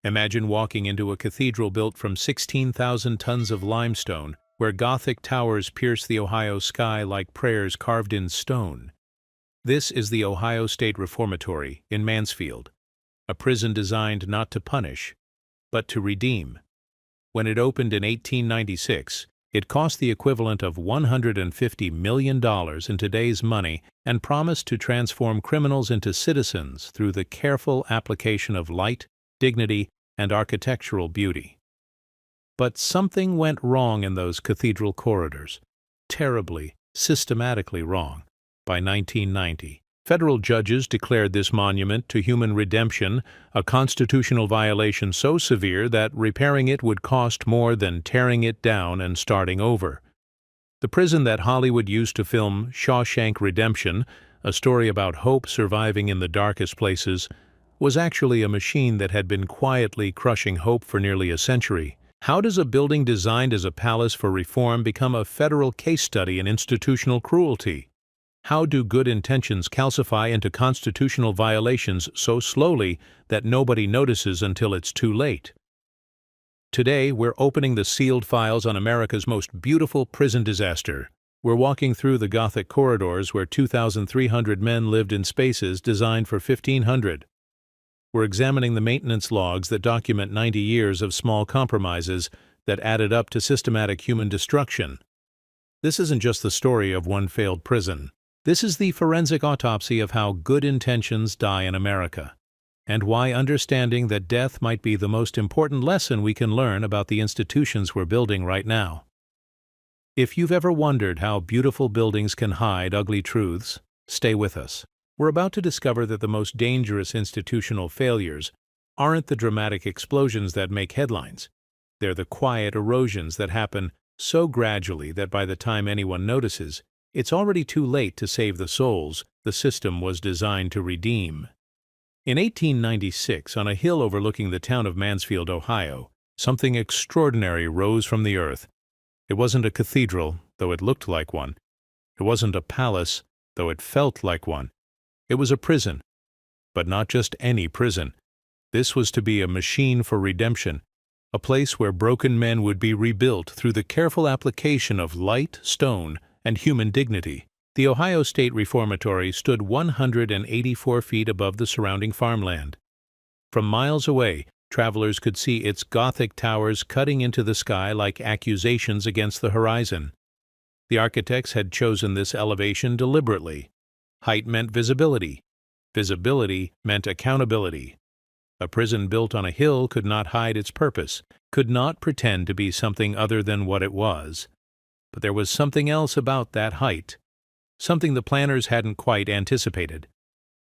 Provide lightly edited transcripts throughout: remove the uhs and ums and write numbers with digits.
Imagine walking into a cathedral built from 16,000 tons of limestone, where Gothic towers pierce the Ohio sky like prayers carved in stone. This is the Ohio State Reformatory in Mansfield, a prison designed not to punish, but to redeem. When it opened in 1896, it cost the equivalent of $150 million in today's money and promised to transform criminals into citizens through the careful application of light, dignity, and architectural beauty. But something went wrong in those cathedral corridors. Terribly, systematically wrong. By 1990, federal judges declared this monument to human redemption a constitutional violation so severe that repairing it would cost more than tearing it down and starting over. The prison that Hollywood used to film Shawshank Redemption, a story about hope surviving in the darkest places, was actually a machine that had been quietly crushing hope for nearly a century. How does a building designed as a palace for reform become a federal case study in institutional cruelty? How do good intentions calcify into constitutional violations so slowly that nobody notices until it's too late? Today, we're opening the sealed files on America's most beautiful prison disaster. We're walking through the Gothic corridors where 2,300 men lived in spaces designed for 1,500. We're examining the maintenance logs that document 90 years of small compromises that added up to systematic human destruction. This isn't just the story of one failed prison. This is the forensic autopsy of how good intentions die in America, and why understanding that death might be the most important lesson we can learn about the institutions we're building right now. If you've ever wondered how beautiful buildings can hide ugly truths, stay with us. We're about to discover that the most dangerous institutional failures aren't the dramatic explosions that make headlines. They're the quiet erosions that happen so gradually that by the time anyone notices, it's already too late to save the souls the system was designed to redeem. In 1896, on a hill overlooking the town of Mansfield, Ohio, something extraordinary rose from the earth. It wasn't a cathedral, though it looked like one. It wasn't a palace, though it felt like one. It was a prison, but not just any prison. This was to be a machine for redemption, a place where broken men would be rebuilt through the careful application of light, stone, and human dignity. The Ohio State Reformatory stood 184 feet above the surrounding farmland. From miles away, travelers could see its Gothic towers cutting into the sky like accusations against the horizon. The architects had chosen this elevation deliberately. Height meant visibility. Visibility meant accountability. A prison built on a hill could not hide its purpose, could not pretend to be something other than what it was. But there was something else about that height, something the planners hadn't quite anticipated.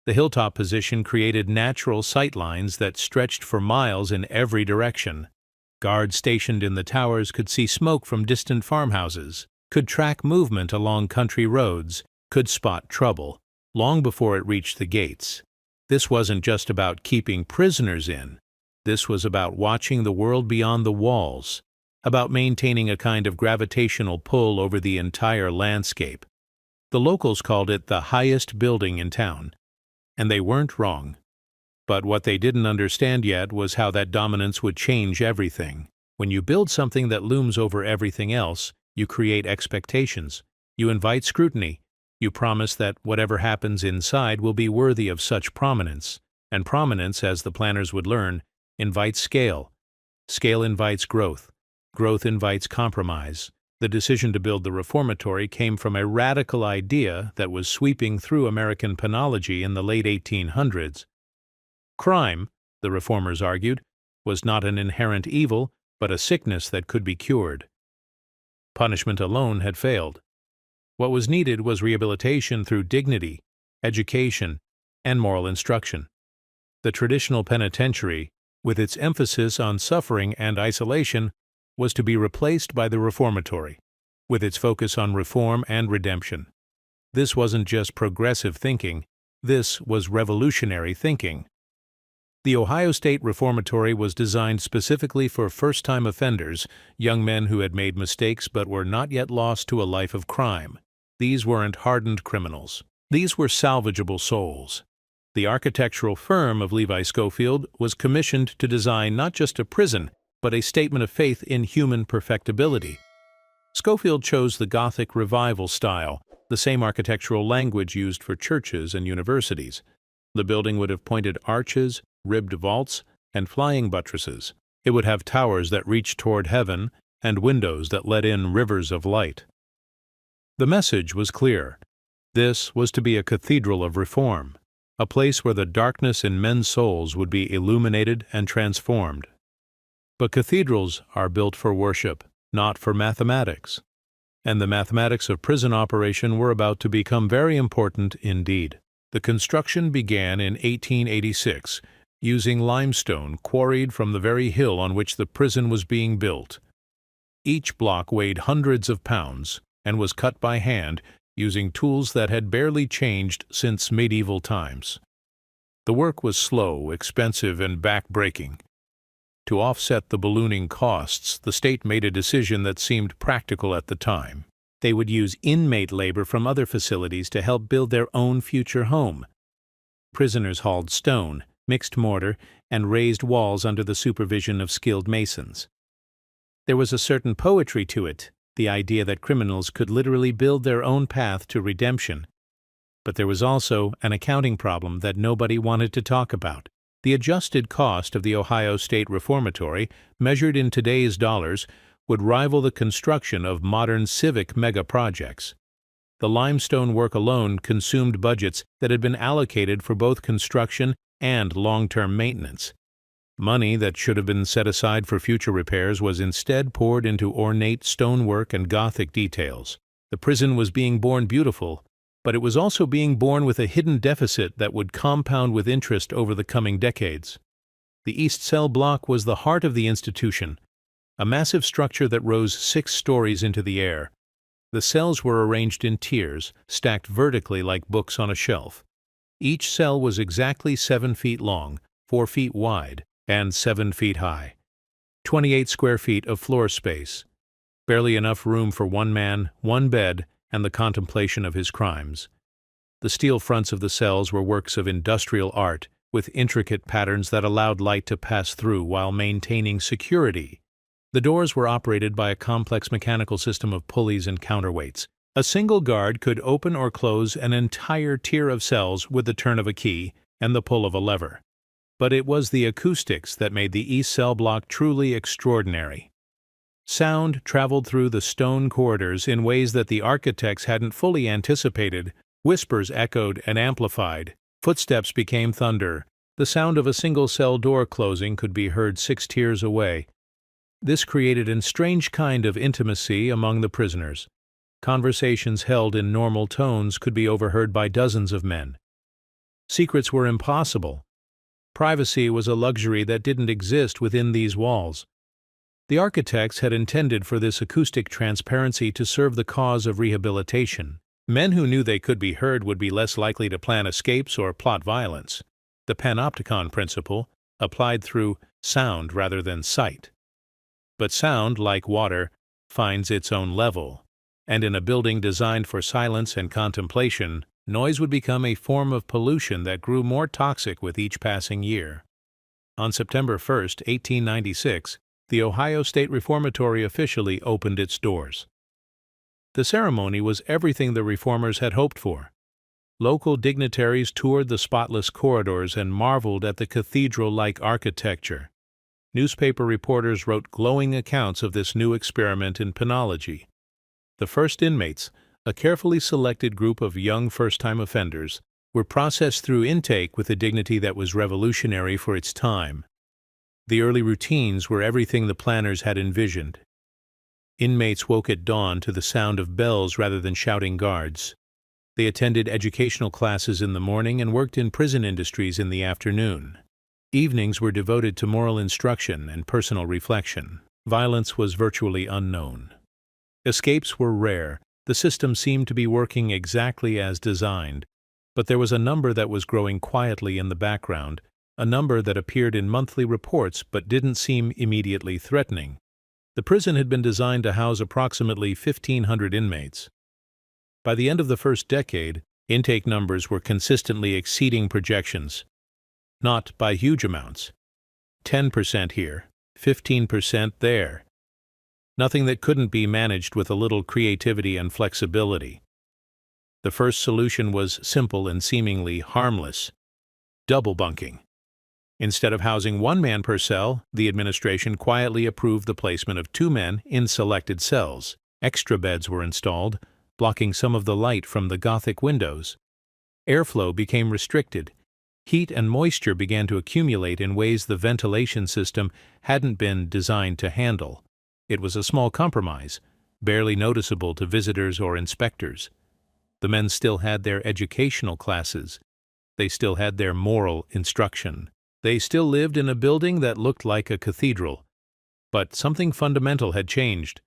The hilltop position created natural sight lines that stretched for miles in every direction. Guards stationed in the towers could see smoke from distant farmhouses, could track movement along country roads, could spot trouble, long before it reached the gates. This wasn't just about keeping prisoners in. This was about watching the world beyond the walls, about maintaining a kind of gravitational pull over the entire landscape. The locals called it the highest building in town, and they weren't wrong. But what they didn't understand yet was how that dominance would change everything. When you build something that looms over everything else, you create expectations. You invite scrutiny. You promise that whatever happens inside will be worthy of such prominence. And prominence, as the planners would learn, invites scale. Scale invites growth. Growth invites compromise. The decision to build the reformatory came from a radical idea that was sweeping through American penology in the late 1800s. Crime, the reformers argued, was not an inherent evil, but a sickness that could be cured. Punishment alone had failed. What was needed was rehabilitation through dignity, education, and moral instruction. The traditional penitentiary, with its emphasis on suffering and isolation, was to be replaced by the reformatory, with its focus on reform and redemption. This wasn't just progressive thinking, this was revolutionary thinking. The Ohio State Reformatory was designed specifically for first-time offenders, young men who had made mistakes but were not yet lost to a life of crime. These weren't hardened criminals. These were salvageable souls. The architectural firm of Levi Schofield was commissioned to design not just a prison, but a statement of faith in human perfectibility. Schofield chose the Gothic Revival style, the same architectural language used for churches and universities. The building would have pointed arches, ribbed vaults, and flying buttresses. It would have towers that reached toward heaven and windows that let in rivers of light. The message was clear. This was to be a cathedral of reform, a place where the darkness in men's souls would be illuminated and transformed. But cathedrals are built for worship, not for mathematics. And the mathematics of prison operation were about to become very important indeed. The construction began in 1886, using limestone quarried from the very hill on which the prison was being built. Each block weighed hundreds of pounds and was cut by hand using tools that had barely changed since medieval times. The work was slow, expensive, and back-breaking. To offset the ballooning costs, the state made a decision that seemed practical at the time. They would use inmate labor from other facilities to help build their own future home. Prisoners hauled stone, mixed mortar, and raised walls under the supervision of skilled masons. There was a certain poetry to it, the idea that criminals could literally build their own path to redemption. But there was also an accounting problem that nobody wanted to talk about. The adjusted cost of the Ohio State Reformatory, measured in today's dollars, would rival the construction of modern civic mega-projects. The limestone work alone consumed budgets that had been allocated for both construction and long-term maintenance. Money that should have been set aside for future repairs was instead poured into ornate stonework and Gothic details. The prison was being born beautiful, but it was also being born with a hidden deficit that would compound with interest over the coming decades. The East Cell Block was the heart of the institution, a massive structure that rose 6 stories into the air. The cells were arranged in tiers, stacked vertically like books on a shelf. Each cell was exactly 7 feet long, 4 feet wide, and 7 feet high. 28 square feet of floor space. Barely enough room for one man, one bed, and the contemplation of his crimes. The steel fronts of the cells were works of industrial art, with intricate patterns that allowed light to pass through while maintaining security. The doors were operated by a complex mechanical system of pulleys and counterweights. A single guard could open or close an entire tier of cells with the turn of a key and the pull of a lever. But it was the acoustics that made the East Cell Block truly extraordinary. Sound traveled through the stone corridors in ways that the architects hadn't fully anticipated. Whispers echoed and amplified. Footsteps became thunder. The sound of a single cell door closing could be heard 6 tiers away. This created a strange kind of intimacy among the prisoners. Conversations held in normal tones could be overheard by dozens of men. Secrets were impossible. Privacy was a luxury that didn't exist within these walls. The architects had intended for this acoustic transparency to serve the cause of rehabilitation. Men who knew they could be heard would be less likely to plan escapes or plot violence. The panopticon principle, applied through sound rather than sight. But sound, like water, finds its own level, and in a building designed for silence and contemplation, noise would become a form of pollution that grew more toxic with each passing year. On September 1, 1896, the Ohio State Reformatory officially opened its doors. The ceremony was everything the reformers had hoped for. Local dignitaries toured the spotless corridors and marveled at the cathedral-like architecture. Newspaper reporters wrote glowing accounts of this new experiment in penology. The first inmates, a carefully selected group of young first-time offenders, were processed through intake with a dignity that was revolutionary for its time. The early routines were everything the planners had envisioned. Inmates woke at dawn to the sound of bells rather than shouting guards. They attended educational classes in the morning and worked in prison industries in the afternoon. Evenings were devoted to moral instruction and personal reflection. Violence was virtually unknown. Escapes were rare. The system seemed to be working exactly as designed, but there was a number that was growing quietly in the background, a number that appeared in monthly reports but didn't seem immediately threatening. The prison had been designed to house approximately 1,500 inmates. By the end of the first decade, Intake numbers were consistently exceeding projections, not by huge amounts. 10% here, 15% there. Nothing that couldn't be managed with a little creativity and flexibility. The first solution was simple and seemingly harmless: double bunking. Instead of housing one man per cell, the administration quietly approved the placement of 2 men in selected cells. Extra beds were installed, blocking some of the light from the Gothic windows. Airflow became restricted. Heat and moisture began to accumulate in ways the ventilation system hadn't been designed to handle. It was a small compromise, barely noticeable to visitors or inspectors. The men still had their educational classes. They still had their moral instruction. They still lived in a building that looked like a cathedral. But something fundamental had changed.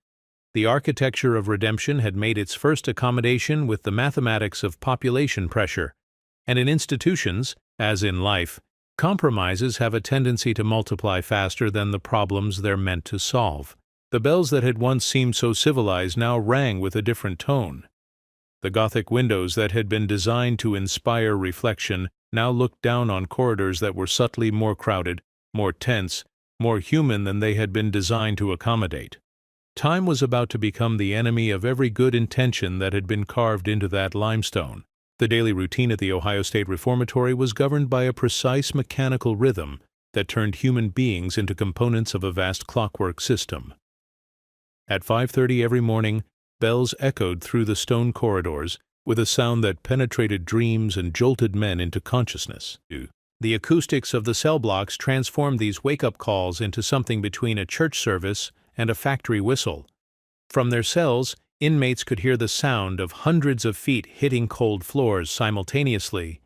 The architecture of redemption had made its first accommodation with the mathematics of population pressure. And in institutions, as in life, compromises have a tendency to multiply faster than the problems they're meant to solve. The bells that had once seemed so civilized now rang with a different tone. The Gothic windows that had been designed to inspire reflection now looked down on corridors that were subtly more crowded, more tense, more human than they had been designed to accommodate. Time was about to become the enemy of every good intention that had been carved into that limestone. The daily routine at the Ohio State Reformatory was governed by a precise mechanical rhythm that turned human beings into components of a vast clockwork system. At 5:30 every morning, bells echoed through the stone corridors with a sound that penetrated dreams and jolted men into consciousness. The acoustics of the cell blocks transformed these wake-up calls into something between a church service and a factory whistle. From their cells, inmates could hear the sound of hundreds of feet hitting cold floors simultaneously,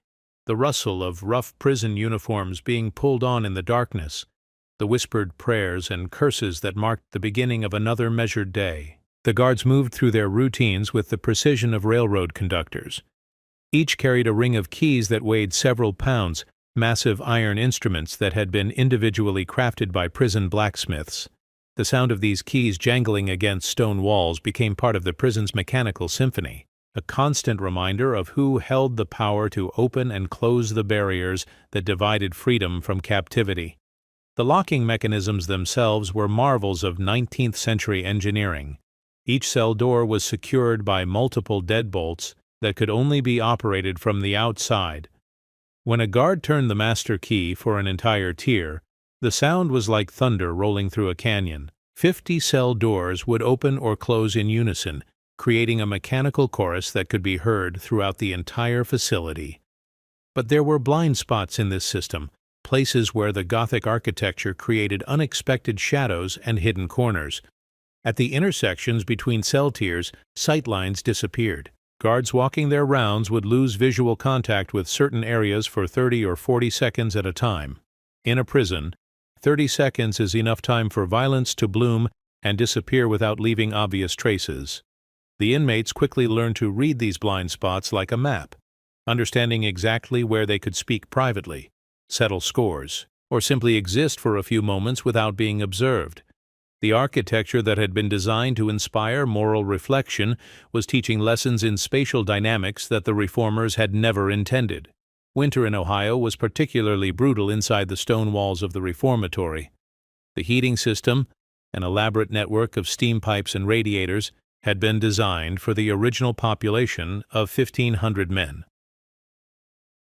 the rustle of rough prison uniforms being pulled on in the darkness, the whispered prayers and curses that marked the beginning of another measured day. The guards moved through their routines with the precision of railroad conductors. Each carried a ring of keys that weighed several pounds, massive iron instruments that had been individually crafted by prison blacksmiths. The sound of these keys jangling against stone walls became part of the prison's mechanical symphony, a constant reminder of who held the power to open and close the barriers that divided freedom from captivity. The locking mechanisms themselves were marvels of 19th-century engineering. Each cell door was secured by multiple deadbolts that could only be operated from the outside. When a guard turned the master key for an entire tier, the sound was like thunder rolling through a canyon. 50 cell doors would open or close in unison, creating a mechanical chorus that could be heard throughout the entire facility. But there were blind spots in this system, places where the Gothic architecture created unexpected shadows and hidden corners. At the intersections between cell tiers, sight lines disappeared. Guards walking their rounds would lose visual contact with certain areas for 30 or 40 seconds at a time. In a prison, 30 seconds is enough time for violence to bloom and disappear without leaving obvious traces. The inmates quickly learned to read these blind spots like a map, understanding exactly where they could speak privately, settle scores, or simply exist for a few moments without being observed. The architecture that had been designed to inspire moral reflection was teaching lessons in spatial dynamics that the reformers had never intended. Winter in Ohio was particularly brutal inside the stone walls of the reformatory. The heating system, an elaborate network of steam pipes and radiators, had been designed for the original population of 1,500 men.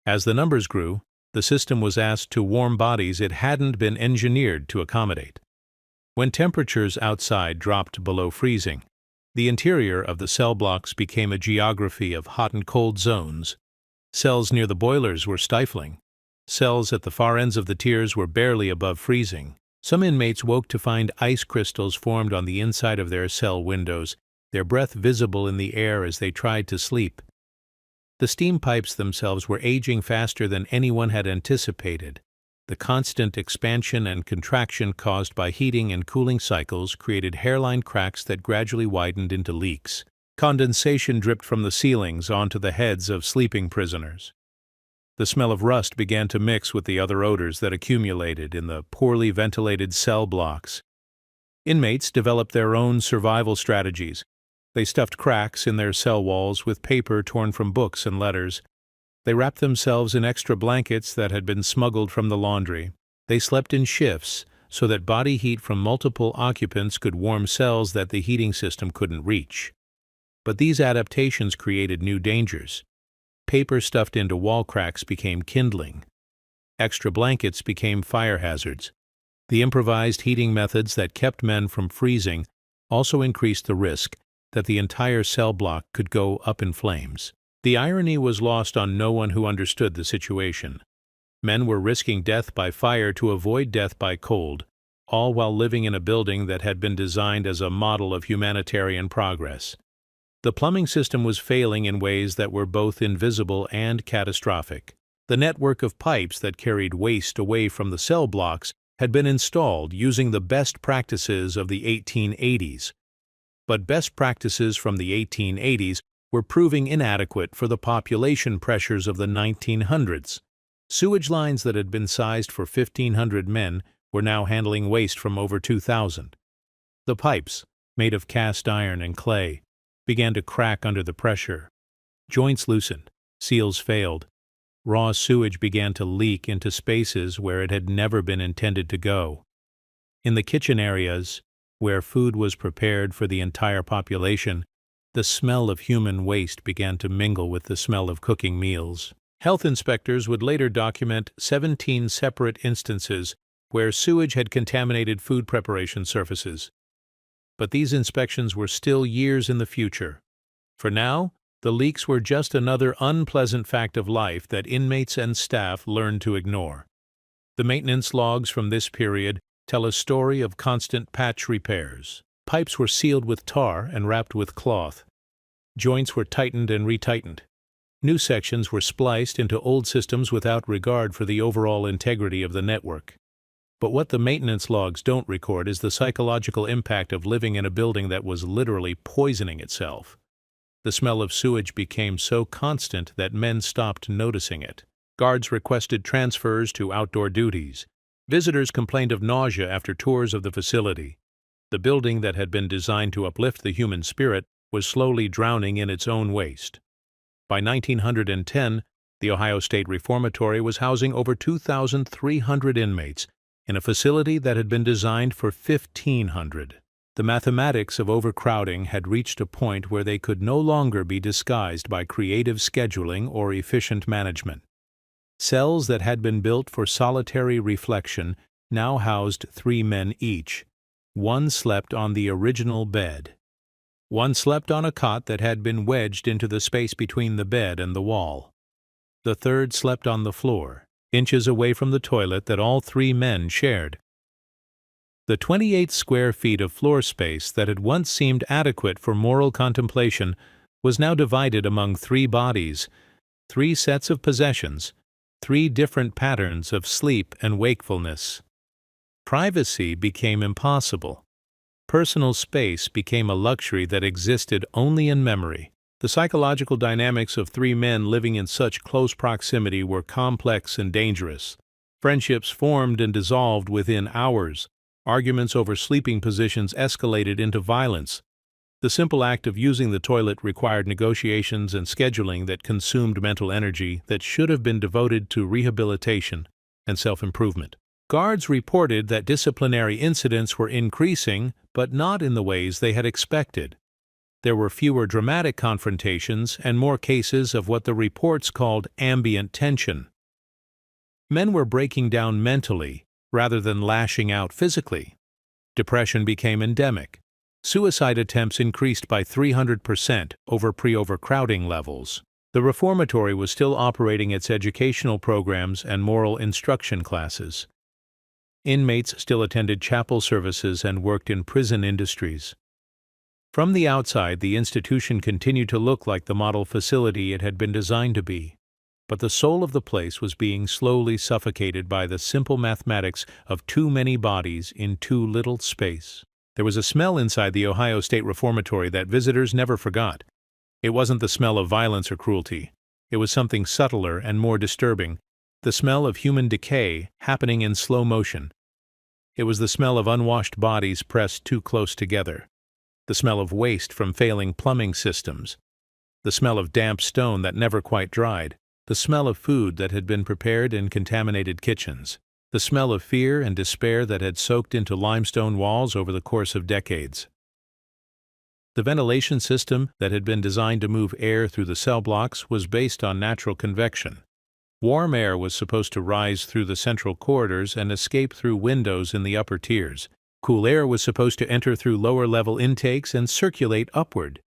As the numbers grew, the system was asked to warm bodies it hadn't been engineered to accommodate. When temperatures outside dropped below freezing, the interior of the cell blocks became a geography of hot and cold zones. Cells near the boilers were stifling. Cells at the far ends of the tiers were barely above freezing. Some inmates woke to find ice crystals formed on the inside of their cell windows, their breath visible in the air as they tried to sleep. The steam pipes themselves were aging faster than anyone had anticipated. The constant expansion and contraction caused by heating and cooling cycles created hairline cracks that gradually widened into leaks. Condensation dripped from the ceilings onto the heads of sleeping prisoners. The smell of rust began to mix with the other odors that accumulated in the poorly ventilated cell blocks. Inmates developed their own survival strategies, They stuffed cracks in their cell walls with paper torn from books and letters. They wrapped themselves in extra blankets that had been smuggled from the laundry. They slept in shifts so that body heat from multiple occupants could warm cells that the heating system couldn't reach. But these adaptations created new dangers. Paper stuffed into wall cracks became kindling. Extra blankets became fire hazards. The improvised heating methods that kept men from freezing also increased the risk that the entire cell block could go up in flames. The irony was lost on no one who understood the situation. Men were risking death by fire to avoid death by cold, all while living in a building that had been designed as a model of humanitarian progress. The plumbing system was failing in ways that were both invisible and catastrophic. The network of pipes that carried waste away from the cell blocks had been installed using the best practices of the 1880s. But best practices from the 1880s were proving inadequate for the population pressures of the 1900s. Sewage lines that had been sized for 1,500 men were now handling waste from over 2,000. The pipes, made of cast iron and clay, began to crack under the pressure. Joints loosened, seals failed. Raw sewage began to leak into spaces where it had never been intended to go. In the kitchen areas, where food was prepared for the entire population, the smell of human waste began to mingle with the smell of cooking meals. Health inspectors would later document 17 separate instances where sewage had contaminated food preparation surfaces. But these inspections were still years in the future. For now, the leaks were just another unpleasant fact of life that inmates and staff learned to ignore. The maintenance logs from this period tell a story of constant patch repairs. Pipes were sealed with tar and wrapped with cloth. Joints were tightened and retightened. New sections were spliced into old systems without regard for the overall integrity of the network. But what the maintenance logs don't record is the psychological impact of living in a building that was literally poisoning itself. The smell of sewage became so constant that men stopped noticing it. Guards requested transfers to outdoor duties. Visitors complained of nausea after tours of the facility. The building that had been designed to uplift the human spirit was slowly drowning in its own waste. By 1910, the Ohio State Reformatory was housing over 2,300 inmates in a facility that had been designed for 1,500. The mathematics of overcrowding had reached a point where they could no longer be disguised by creative scheduling or efficient management. Cells that had been built for solitary reflection now housed 3 men each. One slept on the original bed. One slept on a cot that had been wedged into the space between the bed and the wall. The third slept on the floor, inches away from the toilet that all 3 men shared. The 28 square feet of floor space that had once seemed adequate for moral contemplation was now divided among 3 bodies, 3 sets of possessions, 3 different patterns of sleep and wakefulness. Privacy became impossible. Personal space became a luxury that existed only in memory. The psychological dynamics of 3 men living in such close proximity were complex and dangerous. Friendships formed and dissolved within hours. Arguments over sleeping positions escalated into violence. The simple act of using the toilet required negotiations and scheduling that consumed mental energy that should have been devoted to rehabilitation and self-improvement. Guards reported that disciplinary incidents were increasing, but not in the ways they had expected. There were fewer dramatic confrontations and more cases of what the reports called ambient tension. Men were breaking down mentally rather than lashing out physically. Depression became endemic. Suicide attempts increased by 300% over pre-overcrowding levels. The reformatory was still operating its educational programs and moral instruction classes. Inmates still attended chapel services and worked in prison industries. From the outside, the institution continued to look like the model facility it had been designed to be. But the soul of the place was being slowly suffocated by the simple mathematics of too many bodies in too little space. There was a smell inside the Ohio State Reformatory that visitors never forgot. It wasn't the smell of violence or cruelty. It was something subtler and more disturbing, the smell of human decay happening in slow motion. It was the smell of unwashed bodies pressed too close together. the smell of waste from failing plumbing systems, the smell of damp stone that never quite dried, the smell of food that had been prepared in contaminated kitchens, the smell of fear and despair that had soaked into limestone walls over the course of decades. The ventilation system that had been designed to move air through the cell blocks was based on natural convection. Warm air was supposed to rise through the central corridors and escape through windows in the upper tiers. Cool air was supposed to enter through lower-level intakes and circulate upward.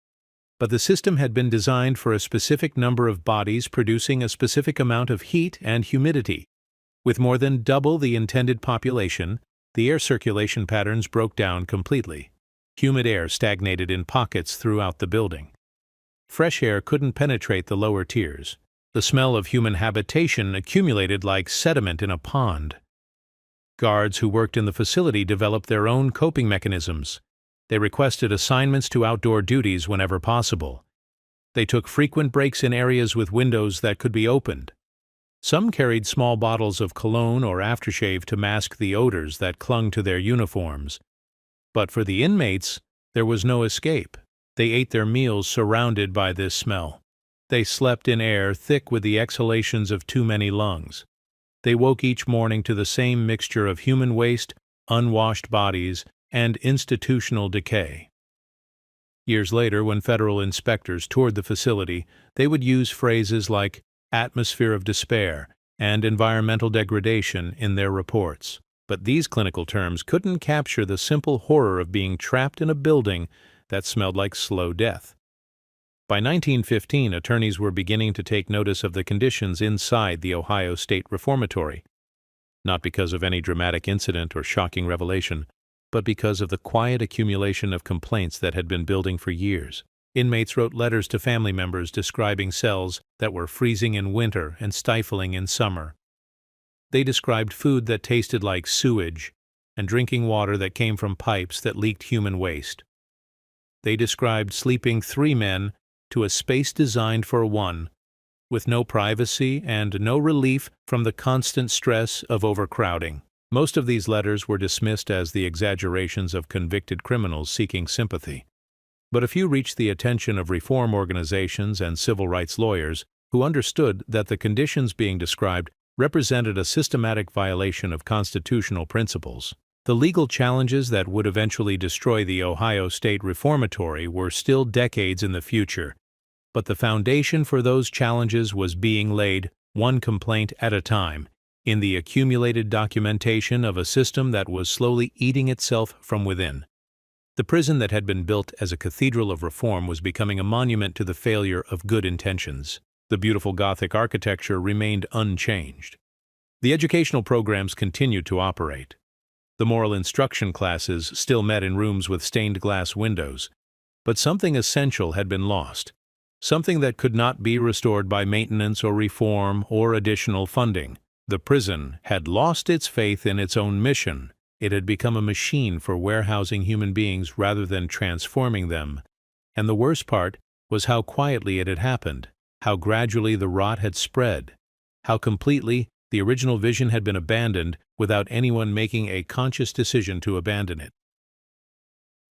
But the system had been designed for a specific number of bodies producing a specific amount of heat and humidity. With more than double the intended population, the air circulation patterns broke down completely. Humid air stagnated in pockets throughout the building. Fresh air couldn't penetrate the lower tiers. The smell of human habitation accumulated like sediment in a pond. Guards who worked in the facility developed their own coping mechanisms. They requested assignments to outdoor duties whenever possible. They took frequent breaks in areas with windows that could be opened. Some carried small bottles of cologne or aftershave to mask the odors that clung to their uniforms. But for the inmates, there was no escape. They ate their meals surrounded by this smell. They slept in air thick with the exhalations of too many lungs. They woke each morning to the same mixture of human waste, unwashed bodies, and institutional decay. Years later, when federal inspectors toured the facility, they would use phrases like atmosphere of despair and environmental degradation in their reports. But these clinical terms couldn't capture the simple horror of being trapped in a building that smelled like slow death. By 1915, attorneys were beginning to take notice of the conditions inside the Ohio State Reformatory, not because of any dramatic incident or shocking revelation, but because of the quiet accumulation of complaints that had been building for years. Inmates wrote letters to family members describing cells that were freezing in winter and stifling in summer. They described food that tasted like sewage and drinking water that came from pipes that leaked human waste. They described sleeping 3 men to a space designed for 1, with no privacy and no relief from the constant stress of overcrowding. Most of these letters were dismissed as the exaggerations of convicted criminals seeking sympathy. But a few reached the attention of reform organizations and civil rights lawyers who understood that the conditions being described represented a systematic violation of constitutional principles. The legal challenges that would eventually destroy the Ohio State Reformatory were still decades in the future, but the foundation for those challenges was being laid, one complaint at a time, in the accumulated documentation of a system that was slowly eating itself from within. The prison that had been built as a cathedral of reform was becoming a monument to the failure of good intentions. The beautiful Gothic architecture remained unchanged. The educational programs continued to operate. The moral instruction classes still met in rooms with stained glass windows, but something essential had been lost, something that could not be restored by maintenance or reform or additional funding. The prison had lost its faith in its own mission. It had become a machine for warehousing human beings rather than transforming them. And the worst part was how quietly it had happened, how gradually the rot had spread, how completely the original vision had been abandoned without anyone making a conscious decision to abandon it.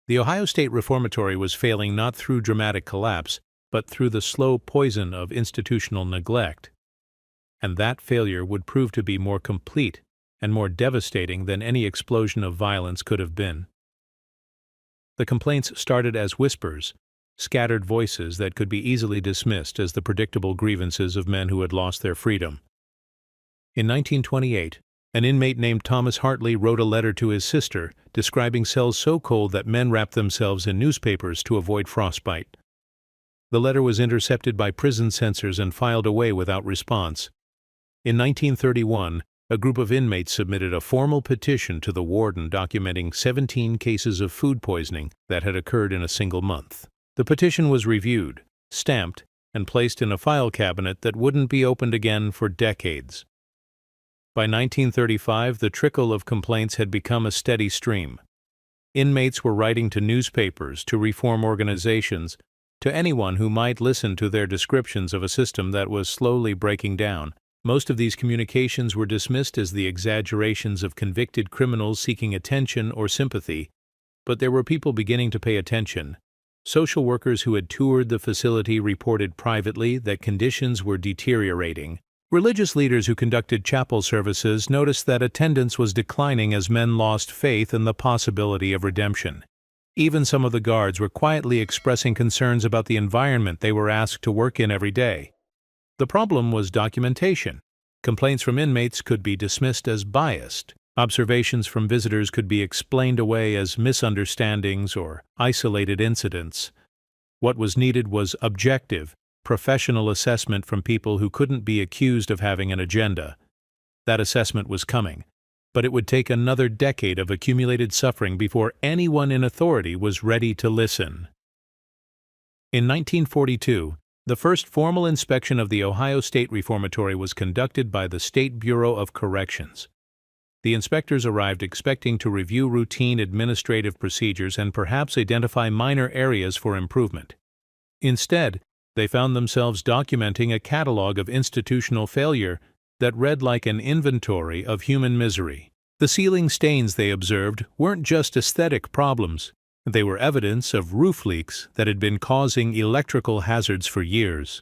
The Ohio State Reformatory was failing not through dramatic collapse, but through the slow poison of institutional neglect. And that failure would prove to be more complete and more devastating than any explosion of violence could have been. The complaints started as whispers, scattered voices that could be easily dismissed as the predictable grievances of men who had lost their freedom. In 1928, an inmate named Thomas Hartley wrote a letter to his sister describing cells so cold that men wrapped themselves in newspapers to avoid frostbite. The letter was intercepted by prison censors and filed away without response. In 1931, a group of inmates submitted a formal petition to the warden documenting 17 cases of food poisoning that had occurred in a single month. The petition was reviewed, stamped, and placed in a file cabinet that wouldn't be opened again for decades. By 1935, the trickle of complaints had become a steady stream. Inmates were writing to newspapers, to reform organizations, to anyone who might listen to their descriptions of a system that was slowly breaking down. Most of these communications were dismissed as the exaggerations of convicted criminals seeking attention or sympathy, but there were people beginning to pay attention. Social workers who had toured the facility reported privately that conditions were deteriorating. Religious leaders who conducted chapel services noticed that attendance was declining as men lost faith in the possibility of redemption. Even some of the guards were quietly expressing concerns about the environment they were asked to work in every day. The problem was documentation. Complaints from inmates could be dismissed as biased. Observations from visitors could be explained away as misunderstandings or isolated incidents. What was needed was objective, professional assessment from people who couldn't be accused of having an agenda. That assessment was coming, but it would take another decade of accumulated suffering before anyone in authority was ready to listen. In 1942, the first formal inspection of the Ohio State Reformatory was conducted by the State Bureau of Corrections. The inspectors arrived expecting to review routine administrative procedures and perhaps identify minor areas for improvement. Instead, they found themselves documenting a catalog of institutional failure that read like an inventory of human misery. The ceiling stains, they observed, weren't just aesthetic problems. They were evidence of roof leaks that had been causing electrical hazards for years.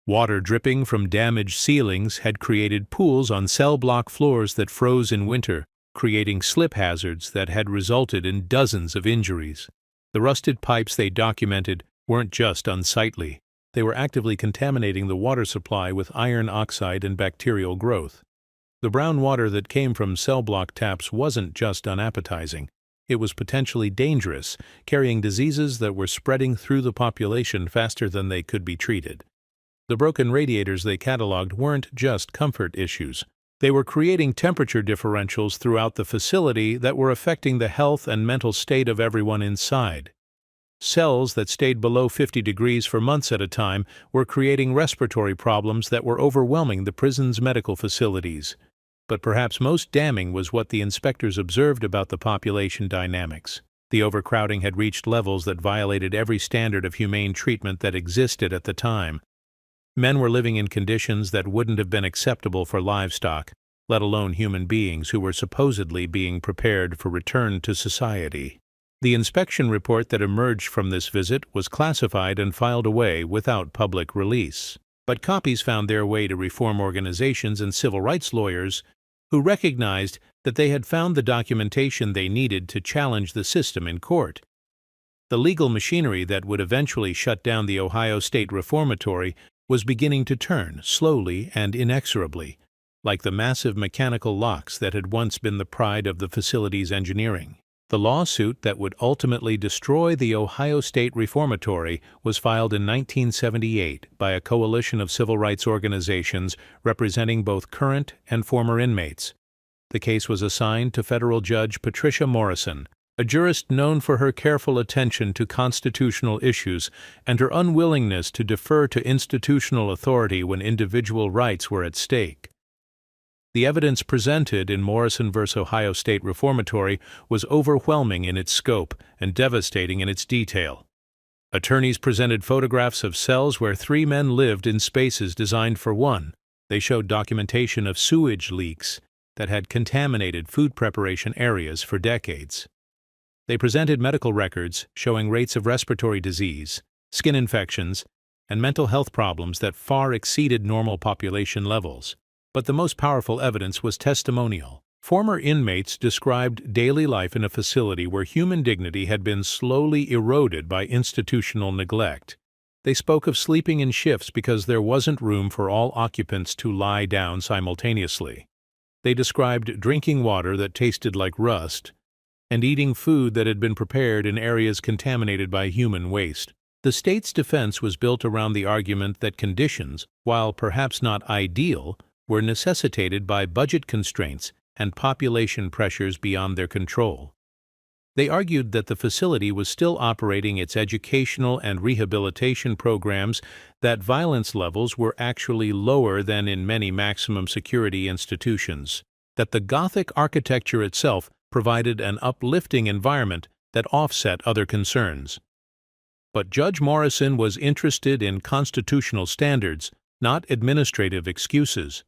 Water dripping from damaged ceilings had created pools on cell block floors that froze in winter, creating slip hazards that had resulted in dozens of injuries. The rusted pipes they documented weren't just unsightly. They were actively contaminating the water supply with iron oxide and bacterial growth. The brown water that came from cell block taps wasn't just unappetizing. It was potentially dangerous, carrying diseases that were spreading through the population faster than they could be treated. The broken radiators they cataloged weren't just comfort issues. They were creating temperature differentials throughout the facility that were affecting the health and mental state of everyone inside. Cells that stayed below 50 degrees for months at a time were creating respiratory problems that were overwhelming the prison's medical facilities. But perhaps most damning was what the inspectors observed about the population dynamics. The overcrowding had reached levels that violated every standard of humane treatment that existed at the time. Men were living in conditions that wouldn't have been acceptable for livestock, let alone human beings who were supposedly being prepared for return to society. The inspection report that emerged from this visit was classified and filed away without public release. But copies found their way to reform organizations and civil rights lawyers who recognized that they had found the documentation they needed to challenge the system in court. The legal machinery that would eventually shut down the Ohio State Reformatory was beginning to turn, slowly and inexorably, like the massive mechanical locks that had once been the pride of the facility's engineering. The lawsuit that would ultimately destroy the Ohio State Reformatory was filed in 1978 by a coalition of civil rights organizations representing both current and former inmates. The case was assigned to federal judge Patricia Morrison, a jurist known for her careful attention to constitutional issues and her unwillingness to defer to institutional authority when individual rights were at stake. The evidence presented in Morrison v. Ohio State Reformatory was overwhelming in its scope and devastating in its detail. Attorneys presented photographs of cells where 3 men lived in spaces designed for one. They showed documentation of sewage leaks that had contaminated food preparation areas for decades. They presented medical records showing rates of respiratory disease, skin infections, and mental health problems that far exceeded normal population levels. But the most powerful evidence was testimonial. Former inmates described daily life in a facility where human dignity had been slowly eroded by institutional neglect. They spoke of sleeping in shifts because there wasn't room for all occupants to lie down simultaneously. They described drinking water that tasted like rust, and eating food that had been prepared in areas contaminated by human waste. The state's defense was built around the argument that conditions, while perhaps not ideal, were necessitated by budget constraints and population pressures beyond their control. They argued that the facility was still operating its educational and rehabilitation programs, that violence levels were actually lower than in many maximum security institutions, that the Gothic architecture itself provided an uplifting environment that offset other concerns. But Judge Morrison was interested in constitutional standards, not administrative excuses.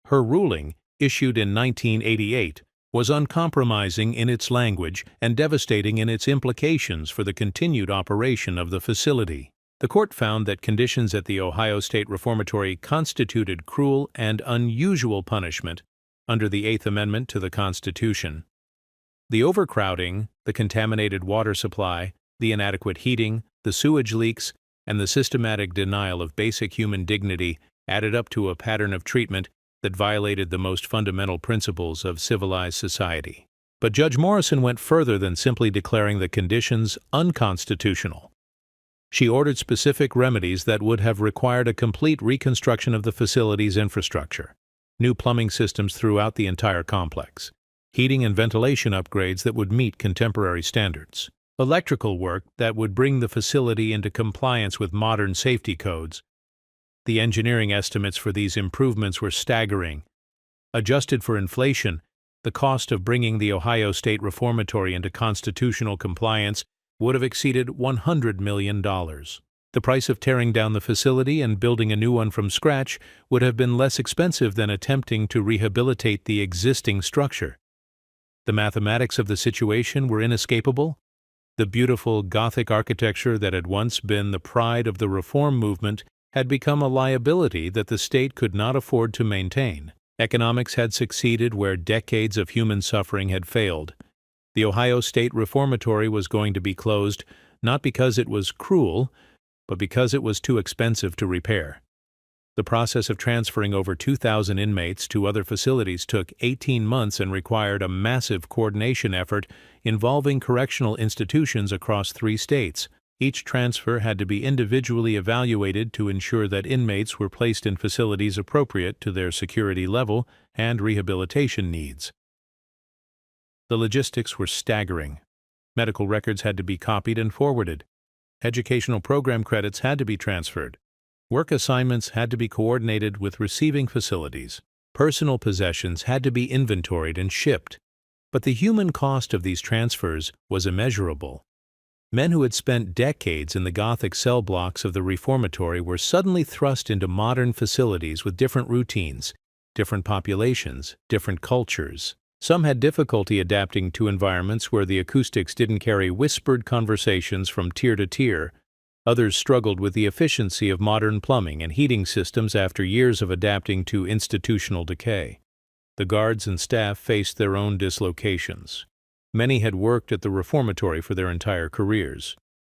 Her ruling, issued in 1988, was uncompromising in its language and devastating in its implications for the continued operation of the facility. The court found that conditions at the Ohio State Reformatory constituted cruel and unusual punishment under the Eighth Amendment to the Constitution. The overcrowding, the contaminated water supply, the inadequate heating, the sewage leaks, and the systematic denial of basic human dignity added up to a pattern of treatment that violated the most fundamental principles of civilized society. But Judge Morrison went further than simply declaring the conditions unconstitutional. She ordered specific remedies that would have required a complete reconstruction of the facility's infrastructure, new plumbing systems throughout the entire complex, heating and ventilation upgrades that would meet contemporary standards, electrical work that would bring the facility into compliance with modern safety codes. The engineering estimates for these improvements were staggering. Adjusted for inflation, the cost of bringing the Ohio State Reformatory into constitutional compliance would have exceeded $100 million. The price of tearing down the facility and building a new one from scratch would have been less expensive than attempting to rehabilitate the existing structure. The mathematics of the situation were inescapable. The beautiful Gothic architecture that had once been the pride of the reform movement had become a liability that the state could not afford to maintain. Economics had succeeded where decades of human suffering had failed. The Ohio State Reformatory was going to be closed, not because it was cruel, but because it was too expensive to repair. The process of transferring over 2,000 inmates to other facilities took 18 months and required a massive coordination effort involving correctional institutions across 3 states. Each transfer had to be individually evaluated to ensure that inmates were placed in facilities appropriate to their security level and rehabilitation needs. The logistics were staggering. Medical records had to be copied and forwarded. Educational program credits had to be transferred. Work assignments had to be coordinated with receiving facilities. Personal possessions had to be inventoried and shipped. But the human cost of these transfers was immeasurable. Men who had spent decades in the Gothic cell blocks of the reformatory were suddenly thrust into modern facilities with different routines, different populations, different cultures. Some had difficulty adapting to environments where the acoustics didn't carry whispered conversations from tier to tier. Others struggled with the efficiency of modern plumbing and heating systems after years of adapting to institutional decay. The guards and staff faced their own dislocations. Many had worked at the reformatory for their entire careers,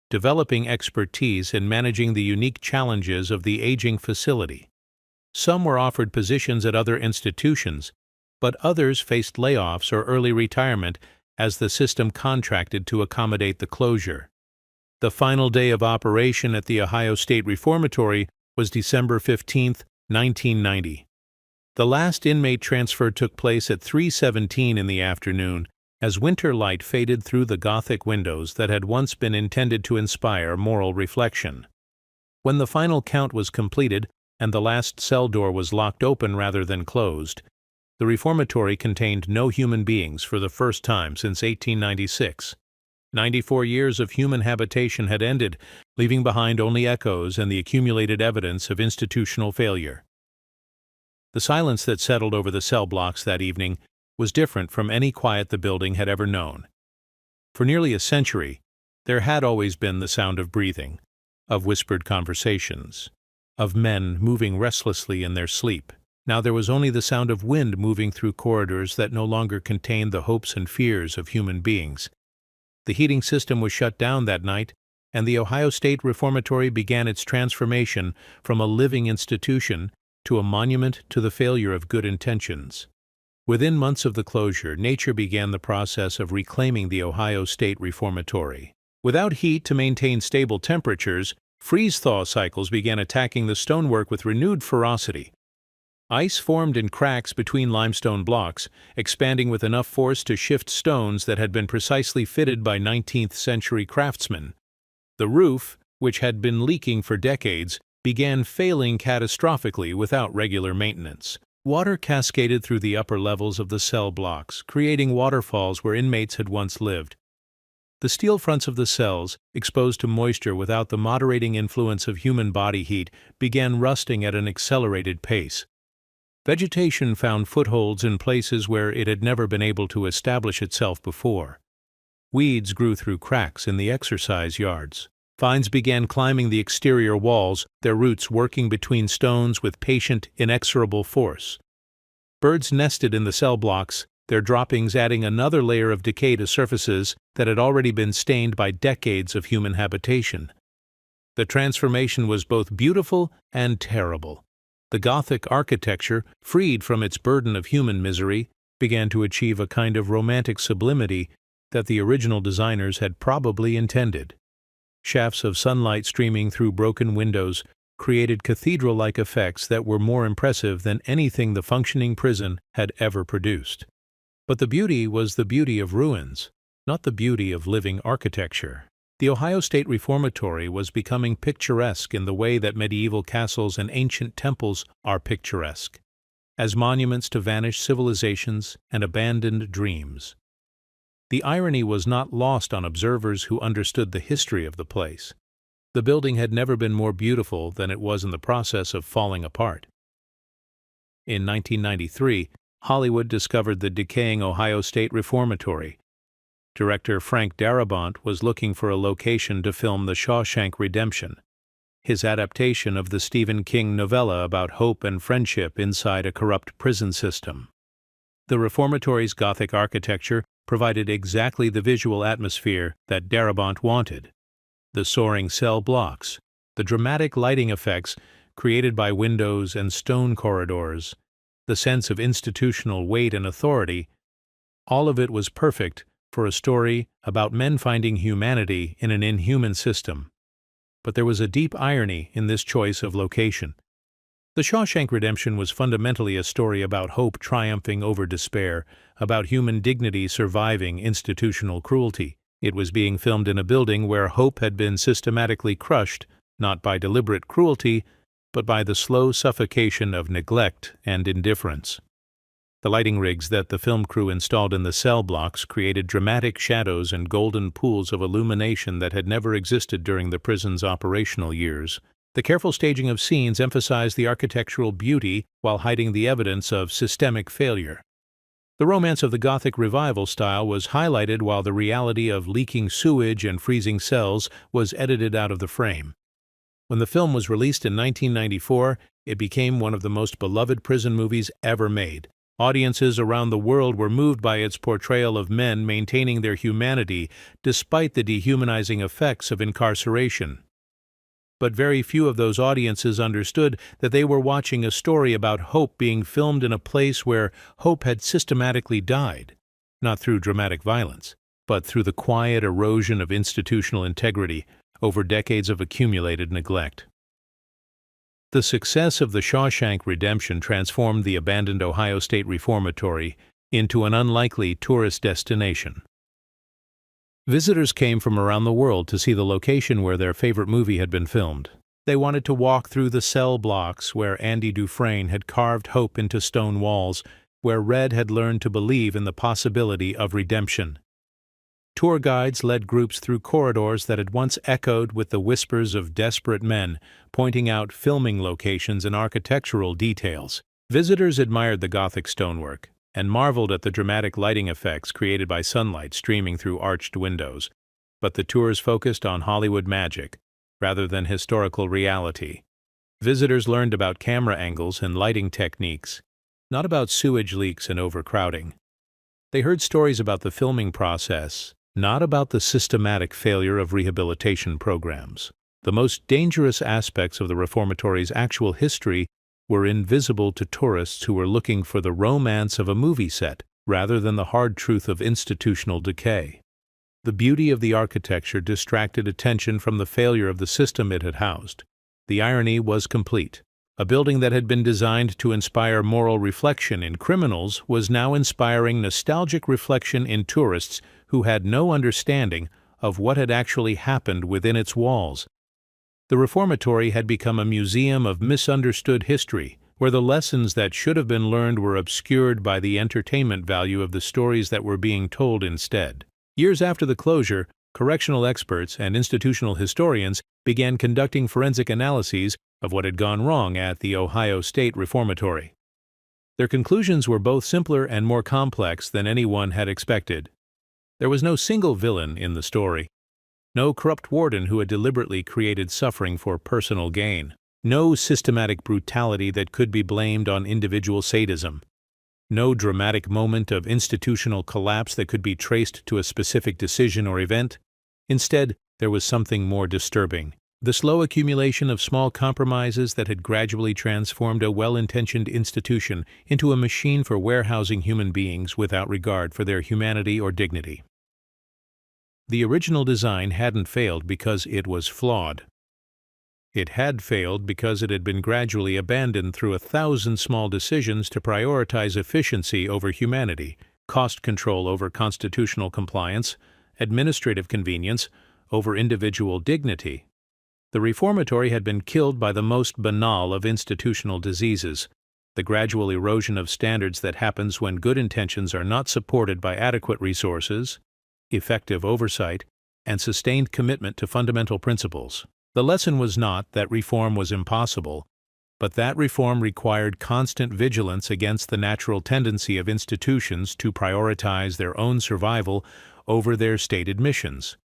developing expertise in managing the unique challenges of the aging facility. Some were offered positions at other institutions, but others faced layoffs or early retirement as the system contracted to accommodate the closure. The final day of operation at the Ohio State Reformatory was December 15, 1990. The last inmate transfer took place at 3:17 in the afternoon, as winter light faded through the Gothic windows that had once been intended to inspire moral reflection. When the final count was completed and the last cell door was locked open rather than closed, the reformatory contained no human beings for the first time since 1896. 94 years of human habitation had ended, leaving behind only echoes and the accumulated evidence of institutional failure. The silence that settled over the cell blocks that evening was different from any quiet the building had ever known. For nearly a century, there had always been the sound of breathing, of whispered conversations, of men moving restlessly in their sleep. Now there was only the sound of wind moving through corridors that no longer contained the hopes and fears of human beings. The heating system was shut down that night, and the Ohio State Reformatory began its transformation from a living institution to a monument to the failure of good intentions. Within months of the closure, nature began the process of reclaiming the Ohio State Reformatory. Without heat to maintain stable temperatures, freeze-thaw cycles began attacking the stonework with renewed ferocity. Ice formed in cracks between limestone blocks, expanding with enough force to shift stones that had been precisely fitted by 19th-century craftsmen. The roof, which had been leaking for decades, began failing catastrophically without regular maintenance. Water cascaded through the upper levels of the cell blocks, creating waterfalls where inmates had once lived. The steel fronts of the cells, exposed to moisture without the moderating influence of human body heat, began rusting at an accelerated pace. Vegetation found footholds in places where it had never been able to establish itself before. Weeds grew through cracks in the exercise yards. Vines began climbing the exterior walls, their roots working between stones with patient, inexorable force. Birds nested in the cell blocks, their droppings adding another layer of decay to surfaces that had already been stained by decades of human habitation. The transformation was both beautiful and terrible. The Gothic architecture, freed from its burden of human misery, began to achieve a kind of romantic sublimity that the original designers had probably intended. Shafts of sunlight streaming through broken windows created cathedral-like effects that were more impressive than anything the functioning prison had ever produced. But the beauty was the beauty of ruins, not the beauty of living architecture. The Ohio State Reformatory was becoming picturesque in the way that medieval castles and ancient temples are picturesque, as monuments to vanished civilizations and abandoned dreams. The irony was not lost on observers who understood the history of the place. The building had never been more beautiful than it was in the process of falling apart. In 1993, Hollywood discovered the decaying Ohio State Reformatory. Director Frank Darabont was looking for a location to film The Shawshank Redemption, his adaptation of the Stephen King novella about hope and friendship inside a corrupt prison system. The reformatory's Gothic architecture provided exactly the visual atmosphere that Darabont wanted. The soaring cell blocks, the dramatic lighting effects created by windows and stone corridors, the sense of institutional weight and authority, all of it was perfect for a story about men finding humanity in an inhuman system. But there was a deep irony in this choice of location. The Shawshank Redemption was fundamentally a story about hope triumphing over despair, about human dignity surviving institutional cruelty. It was being filmed in a building where hope had been systematically crushed, not by deliberate cruelty, but by the slow suffocation of neglect and indifference. The lighting rigs that the film crew installed in the cell blocks created dramatic shadows and golden pools of illumination that had never existed during the prison's operational years. The careful staging of scenes emphasized the architectural beauty while hiding the evidence of systemic failure. The romance of the Gothic Revival style was highlighted while the reality of leaking sewage and freezing cells was edited out of the frame. When the film was released in 1994, it became one of the most beloved prison movies ever made. Audiences around the world were moved by its portrayal of men maintaining their humanity despite the dehumanizing effects of incarceration. But very few of those audiences understood that they were watching a story about hope being filmed in a place where hope had systematically died, not through dramatic violence, but through the quiet erosion of institutional integrity over decades of accumulated neglect. The success of The Shawshank Redemption transformed the abandoned Ohio State Reformatory into an unlikely tourist destination. Visitors came from around the world to see the location where their favorite movie had been filmed. They wanted to walk through the cell blocks where Andy Dufresne had carved hope into stone walls, where Red had learned to believe in the possibility of redemption. Tour guides led groups through corridors that had once echoed with the whispers of desperate men, pointing out filming locations and architectural details. Visitors admired the Gothic stonework and marveled at the dramatic lighting effects created by sunlight streaming through arched windows. But the tours focused on Hollywood magic, rather than historical reality. Visitors learned about camera angles and lighting techniques, not about sewage leaks and overcrowding. They heard stories about the filming process, not about the systematic failure of rehabilitation programs. The most dangerous aspects of the reformatory's actual history were invisible to tourists who were looking for the romance of a movie set rather than the hard truth of institutional decay. The beauty of the architecture distracted attention from the failure of the system it had housed. The irony was complete. A building that had been designed to inspire moral reflection in criminals was now inspiring nostalgic reflection in tourists who had no understanding of what had actually happened within its walls. The reformatory had become a museum of misunderstood history, where the lessons that should have been learned were obscured by the entertainment value of the stories that were being told instead. Years after the closure, correctional experts and institutional historians began conducting forensic analyses of what had gone wrong at the Ohio State Reformatory. Their conclusions were both simpler and more complex than anyone had expected. There was no single villain in the story. No corrupt warden who had deliberately created suffering for personal gain. No systematic brutality that could be blamed on individual sadism. No dramatic moment of institutional collapse that could be traced to a specific decision or event. Instead, there was something more disturbing. The slow accumulation of small compromises that had gradually transformed a well-intentioned institution into a machine for warehousing human beings without regard for their humanity or dignity. The original design hadn't failed because it was flawed. It had failed because it had been gradually abandoned through 1,000 small decisions to prioritize efficiency over humanity, cost control over constitutional compliance, administrative convenience over individual dignity. The reformatory had been killed by the most banal of institutional diseases, the gradual erosion of standards that happens when good intentions are not supported by adequate resources, effective oversight, and sustained commitment to fundamental principles. The lesson was not that reform was impossible, but that reform required constant vigilance against the natural tendency of institutions to prioritize their own survival over their stated missions.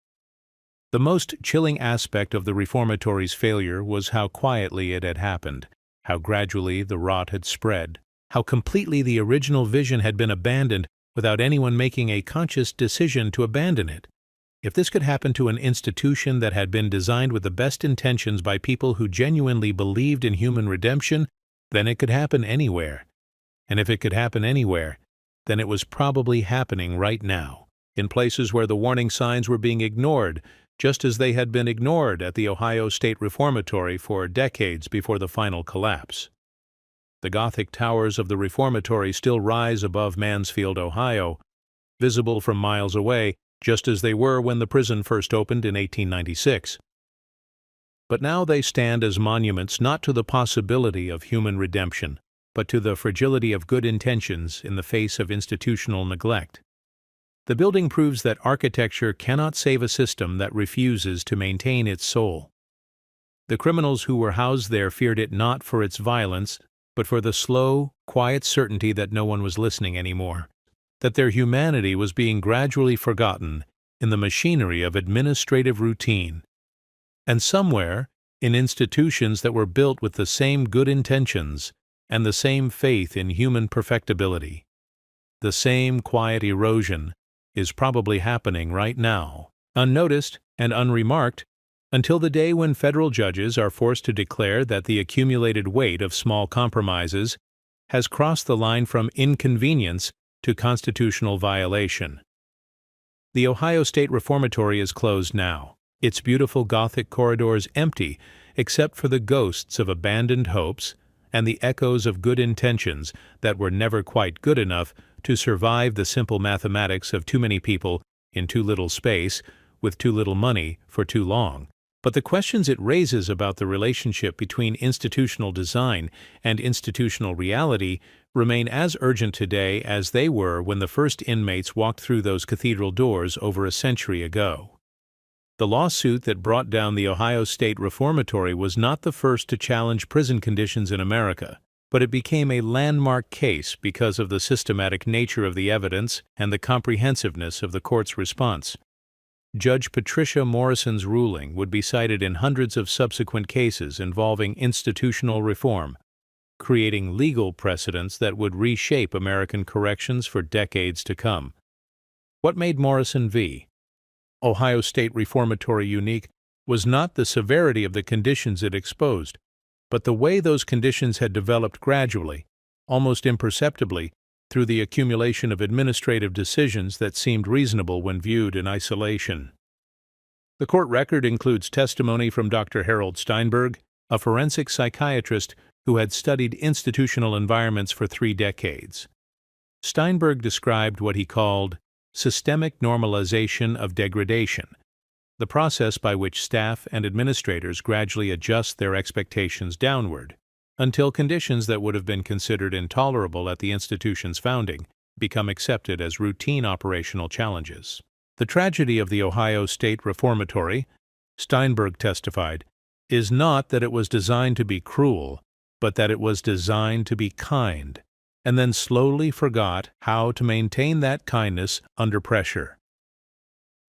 The most chilling aspect of the reformatory's failure was how quietly it had happened, how gradually the rot had spread, how completely the original vision had been abandoned without anyone making a conscious decision to abandon it. If this could happen to an institution that had been designed with the best intentions by people who genuinely believed in human redemption, then it could happen anywhere. And if it could happen anywhere, then it was probably happening right now, in places where the warning signs were being ignored, just as they had been ignored at the Ohio State Reformatory for decades before the final collapse. The Gothic towers of the Reformatory still rise above Mansfield, Ohio, visible from miles away, just as they were when the prison first opened in 1896. But now they stand as monuments not to the possibility of human redemption, but to the fragility of good intentions in the face of institutional neglect. The building proves that architecture cannot save a system that refuses to maintain its soul. The criminals who were housed there feared it not for its violence, but for the slow, quiet certainty that no one was listening anymore, that their humanity was being gradually forgotten in the machinery of administrative routine. And somewhere, in institutions that were built with the same good intentions and the same faith in human perfectibility, the same quiet erosion is probably happening right now, unnoticed and unremarked, until the day when federal judges are forced to declare that the accumulated weight of small compromises has crossed the line from inconvenience to constitutional violation. The Ohio State Reformatory is closed now, its beautiful Gothic corridors empty except for the ghosts of abandoned hopes and the echoes of good intentions that were never quite good enough to survive the simple mathematics of too many people in too little space with too little money for too long. But the questions it raises about the relationship between institutional design and institutional reality remain as urgent today as they were when the first inmates walked through those cathedral doors over a century ago. The lawsuit that brought down the Ohio State Reformatory was not the first to challenge prison conditions in America, but it became a landmark case because of the systematic nature of the evidence and the comprehensiveness of the court's response. Judge Patricia Morrison's ruling would be cited in hundreds of subsequent cases involving institutional reform, creating legal precedents that would reshape American corrections for decades to come. What made Morrison v. Ohio State Reformatory unique was not the severity of the conditions it exposed, but the way those conditions had developed gradually, almost imperceptibly, through the accumulation of administrative decisions that seemed reasonable when viewed in isolation. The court record includes testimony from Dr. Harold Steinberg, a forensic psychiatrist who had studied institutional environments for 3 decades. Steinberg described what he called systemic normalization of degradation, the process by which staff and administrators gradually adjust their expectations downward, until conditions that would have been considered intolerable at the institution's founding become accepted as routine operational challenges. The tragedy of the Ohio State Reformatory, Steinberg testified, is not that it was designed to be cruel, but that it was designed to be kind. and then slowly forgot how to maintain that kindness under pressure.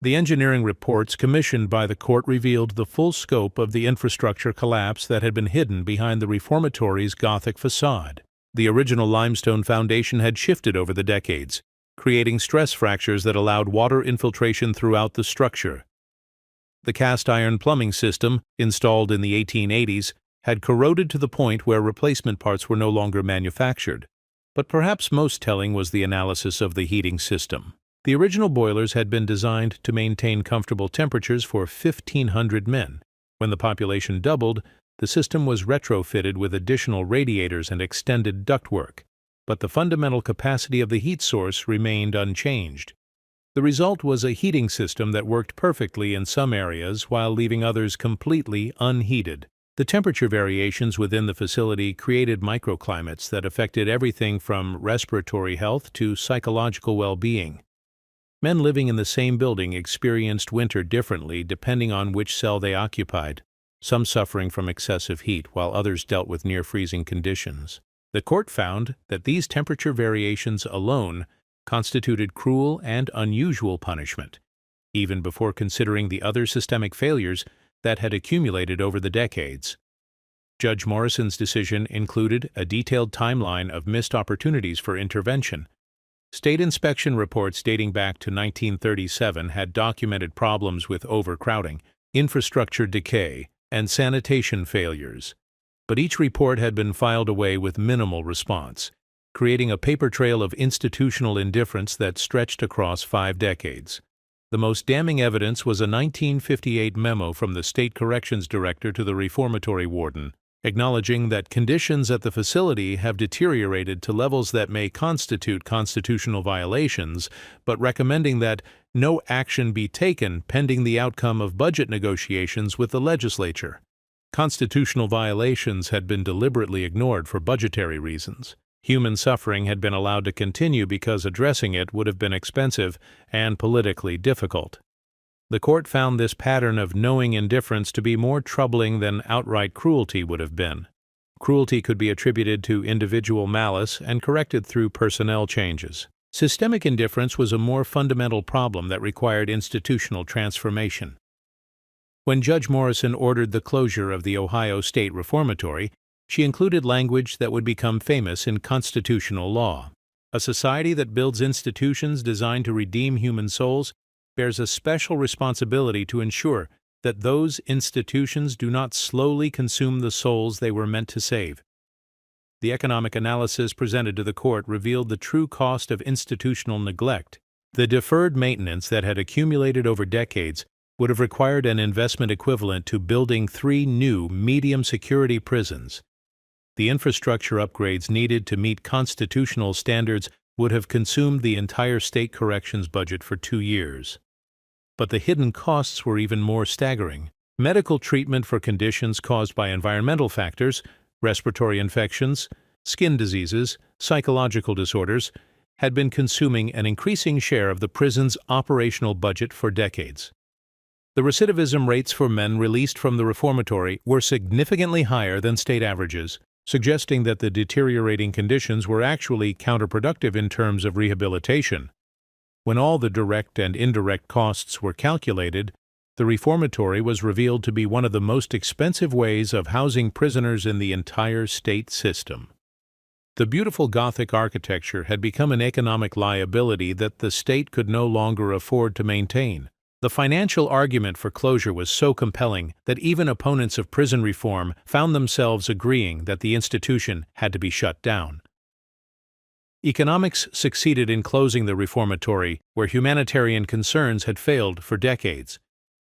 The engineering reports commissioned by the court revealed the full scope of the infrastructure collapse that had been hidden behind the reformatory's Gothic facade. The original limestone foundation had shifted over the decades, creating stress fractures that allowed water infiltration throughout the structure. The cast iron plumbing system, installed in the 1880s, had corroded to the point where replacement parts were no longer manufactured. But perhaps most telling was the analysis of the heating system. The original boilers had been designed to maintain comfortable temperatures for 1,500 men. When the population doubled, the system was retrofitted with additional radiators and extended ductwork, but the fundamental capacity of the heat source remained unchanged. The result was a heating system that worked perfectly in some areas while leaving others completely unheated. The temperature variations within the facility created microclimates that affected everything from respiratory health to psychological well-being. Men living in the same building experienced winter differently depending on which cell they occupied, some suffering from excessive heat while others dealt with near-freezing conditions. The court found that these temperature variations alone constituted cruel and unusual punishment, even before considering the other systemic failures that had accumulated over the decades. Judge Morrison's decision included a detailed timeline of missed opportunities for intervention. State inspection reports dating back to 1937 had documented problems with overcrowding, infrastructure decay, and sanitation failures. But each report had been filed away with minimal response, creating a paper trail of institutional indifference that stretched across 5 decades. The most damning evidence was a 1958 memo from the state corrections director to the reformatory warden, acknowledging that conditions at the facility have deteriorated to levels that may constitute constitutional violations, but recommending that no action be taken pending the outcome of budget negotiations with the legislature. Constitutional violations had been deliberately ignored for budgetary reasons. Human suffering had been allowed to continue because addressing it would have been expensive and politically difficult. The court found this pattern of knowing indifference to be more troubling than outright cruelty would have been. Cruelty could be attributed to individual malice and corrected through personnel changes. Systemic indifference was a more fundamental problem that required institutional transformation. When Judge Morrison ordered the closure of the Ohio State Reformatory, she included language that would become famous in constitutional law. A society that builds institutions designed to redeem human souls bears a special responsibility to ensure that those institutions do not slowly consume the souls they were meant to save. The economic analysis presented to the court revealed the true cost of institutional neglect. The deferred maintenance that had accumulated over decades would have required an investment equivalent to building 3 new medium-security prisons. The infrastructure upgrades needed to meet constitutional standards would have consumed the entire state corrections budget for 2 years. But the hidden costs were even more staggering. Medical treatment for conditions caused by environmental factors, respiratory infections, skin diseases, psychological disorders, had been consuming an increasing share of the prison's operational budget for decades. The recidivism rates for men released from the reformatory were significantly higher than state averages, suggesting that the deteriorating conditions were actually counterproductive in terms of rehabilitation. When all the direct and indirect costs were calculated, the reformatory was revealed to be one of the most expensive ways of housing prisoners in the entire state system. The beautiful Gothic architecture had become an economic liability that the state could no longer afford to maintain. The financial argument for closure was so compelling that even opponents of prison reform found themselves agreeing that the institution had to be shut down. Economics succeeded in closing the reformatory where humanitarian concerns had failed for decades.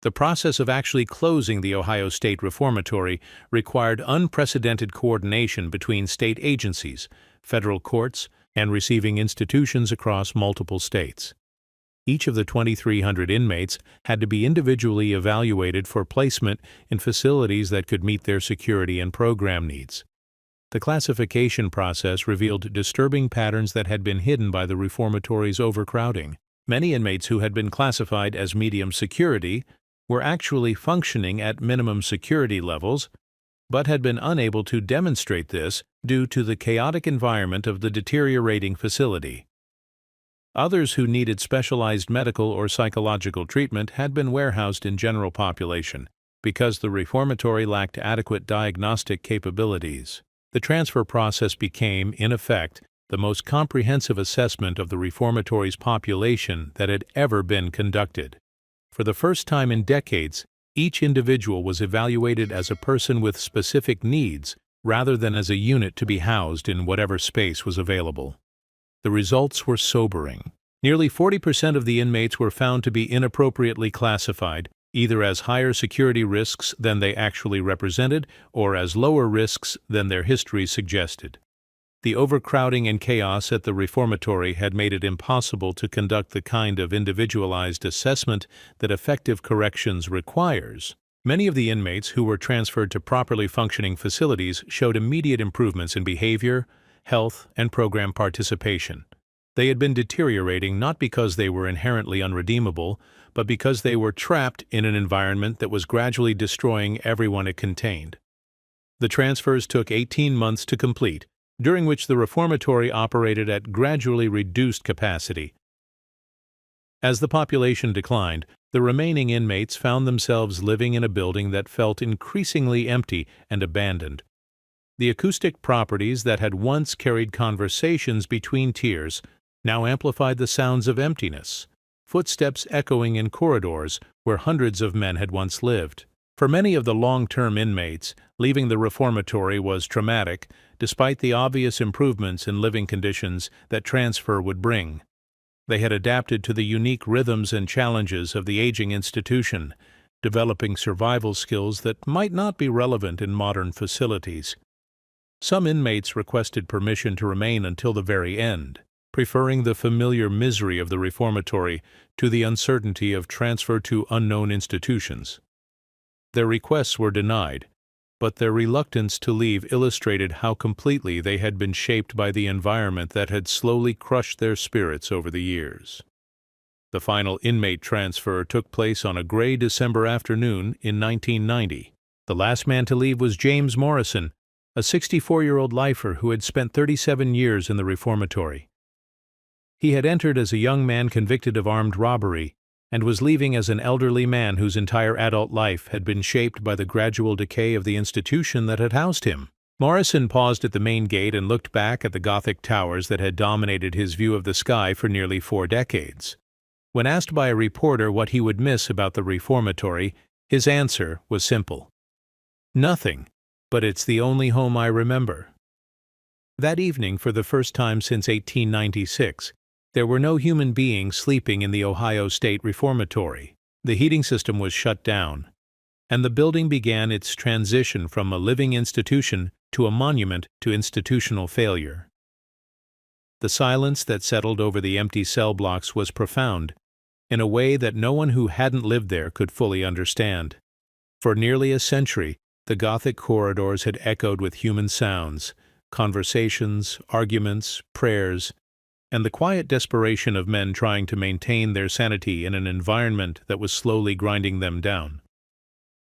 The process of actually closing the Ohio State Reformatory required unprecedented coordination between state agencies, federal courts, and receiving institutions across multiple states. Each of the 2,300 inmates had to be individually evaluated for placement in facilities that could meet their security and program needs. The classification process revealed disturbing patterns that had been hidden by the reformatory's overcrowding. Many inmates who had been classified as medium security were actually functioning at minimum security levels, but had been unable to demonstrate this due to the chaotic environment of the deteriorating facility. Others who needed specialized medical or psychological treatment had been warehoused in general population because the reformatory lacked adequate diagnostic capabilities. The transfer process became, in effect, the most comprehensive assessment of the reformatory's population that had ever been conducted. For the first time in decades, each individual was evaluated as a person with specific needs rather than as a unit to be housed in whatever space was available. The results were sobering. Nearly 40% of the inmates were found to be inappropriately classified, either as higher security risks than they actually represented or as lower risks than their history suggested. The overcrowding and chaos at the reformatory had made it impossible to conduct the kind of individualized assessment that effective corrections requires. Many of the inmates who were transferred to properly functioning facilities showed immediate improvements in behavior, health, and program participation. They had been deteriorating not because they were inherently unredeemable, but because they were trapped in an environment that was gradually destroying everyone it contained. The transfers took 18 months to complete, during which the reformatory operated at gradually reduced capacity. As the population declined, the remaining inmates found themselves living in a building that felt increasingly empty and abandoned. The acoustic properties that had once carried conversations between tiers now amplified the sounds of emptiness, footsteps echoing in corridors where hundreds of men had once lived. For many of the long-term inmates, leaving the reformatory was traumatic, despite the obvious improvements in living conditions that transfer would bring. They had adapted to the unique rhythms and challenges of the aging institution, developing survival skills that might not be relevant in modern facilities. Some inmates requested permission to remain until the very end, preferring the familiar misery of the reformatory to the uncertainty of transfer to unknown institutions. Their requests were denied, but their reluctance to leave illustrated how completely they had been shaped by the environment that had slowly crushed their spirits over the years. The final inmate transfer took place on a gray December afternoon in 1990. The last man to leave was James Morrison, a 64-year-old lifer who had spent 37 years in the reformatory. He had entered as a young man convicted of armed robbery and was leaving as an elderly man whose entire adult life had been shaped by the gradual decay of the institution that had housed him. Morrison paused at the main gate and looked back at the Gothic towers that had dominated his view of the sky for nearly 4 decades. When asked by a reporter what he would miss about the reformatory, his answer was simple. "Nothing, but it's the only home I remember." That evening, for the first time since 1896, there were no human beings sleeping in the Ohio State Reformatory. The heating system was shut down, and the building began its transition from a living institution to a monument to institutional failure. The silence that settled over the empty cell blocks was profound, in a way that no one who hadn't lived there could fully understand. For nearly a century, the Gothic corridors had echoed with human sounds, conversations, arguments, prayers, and the quiet desperation of men trying to maintain their sanity in an environment that was slowly grinding them down.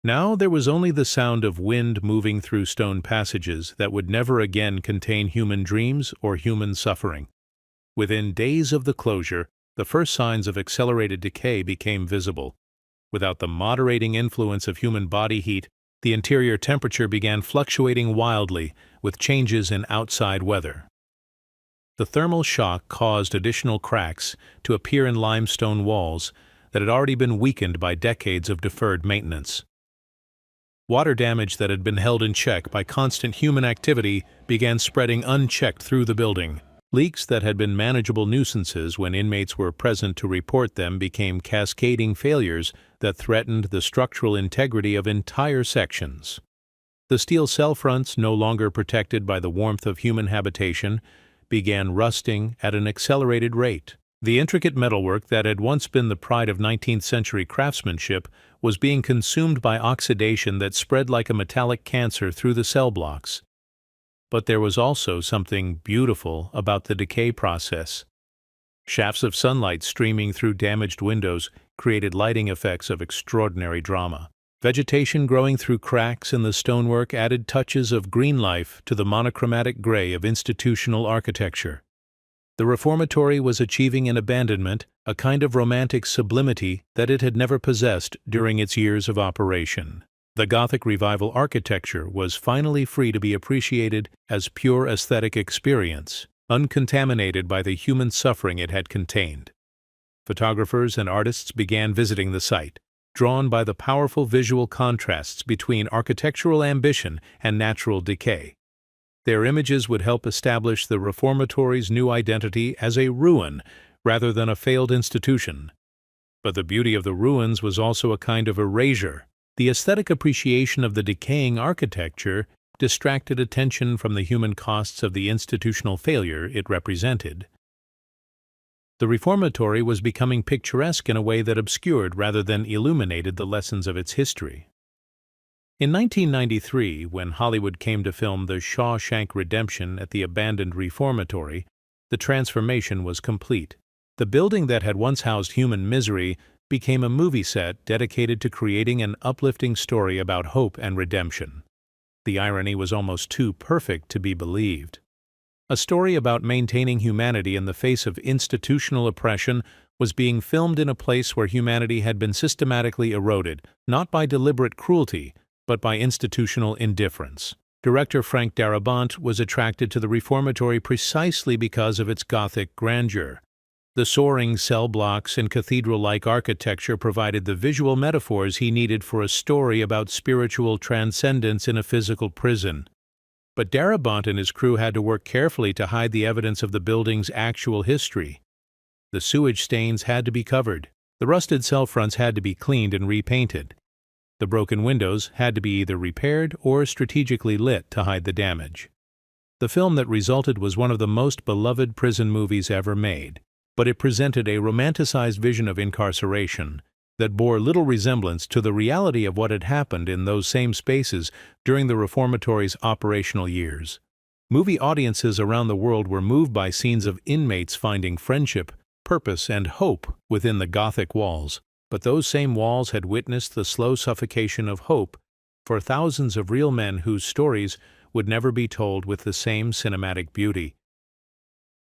Now there was only the sound of wind moving through stone passages that would never again contain human dreams or human suffering. Within days of the closure, the first signs of accelerated decay became visible. Without the moderating influence of human body heat, the interior temperature began fluctuating wildly with changes in outside weather. The thermal shock caused additional cracks to appear in limestone walls that had already been weakened by decades of deferred maintenance. Water damage that had been held in check by constant human activity began spreading unchecked through the building. Leaks that had been manageable nuisances when inmates were present to report them became cascading failures that threatened the structural integrity of entire sections. The steel cell fronts, no longer protected by the warmth of human habitation, began rusting at an accelerated rate. The intricate metalwork that had once been the pride of 19th-century craftsmanship was being consumed by oxidation that spread like a metallic cancer through the cell blocks. But there was also something beautiful about the decay process. Shafts of sunlight streaming through damaged windows created lighting effects of extraordinary drama. Vegetation growing through cracks in the stonework added touches of green life to the monochromatic gray of institutional architecture. The reformatory was achieving in abandonment a kind of romantic sublimity that it had never possessed during its years of operation. The Gothic Revival architecture was finally free to be appreciated as pure aesthetic experience, uncontaminated by the human suffering it had contained. Photographers and artists began visiting the site, drawn by the powerful visual contrasts between architectural ambition and natural decay. Their images would help establish the reformatory's new identity as a ruin rather than a failed institution. But the beauty of the ruins was also a kind of erasure. The aesthetic appreciation of the decaying architecture distracted attention from the human costs of the institutional failure it represented. The reformatory was becoming picturesque in a way that obscured rather than illuminated the lessons of its history. In 1993, when Hollywood came to film The Shawshank Redemption at the abandoned reformatory, the transformation was complete. The building that had once housed human misery became a movie set dedicated to creating an uplifting story about hope and redemption. The irony was almost too perfect to be believed. A story about maintaining humanity in the face of institutional oppression was being filmed in a place where humanity had been systematically eroded, not by deliberate cruelty, but by institutional indifference. Director Frank Darabont was attracted to the reformatory precisely because of its Gothic grandeur. The soaring cell blocks and cathedral-like architecture provided the visual metaphors he needed for a story about spiritual transcendence in a physical prison. But Darabont and his crew had to work carefully to hide the evidence of the building's actual history. The sewage stains had to be covered. The rusted cell fronts had to be cleaned and repainted. The broken windows had to be either repaired or strategically lit to hide the damage. The film that resulted was one of the most beloved prison movies ever made, but it presented a romanticized vision of incarceration that bore little resemblance to the reality of what had happened in those same spaces during the reformatory's operational years. Movie audiences around the world were moved by scenes of inmates finding friendship, purpose, and hope within the Gothic walls. But those same walls had witnessed the slow suffocation of hope for thousands of real men whose stories would never be told with the same cinematic beauty.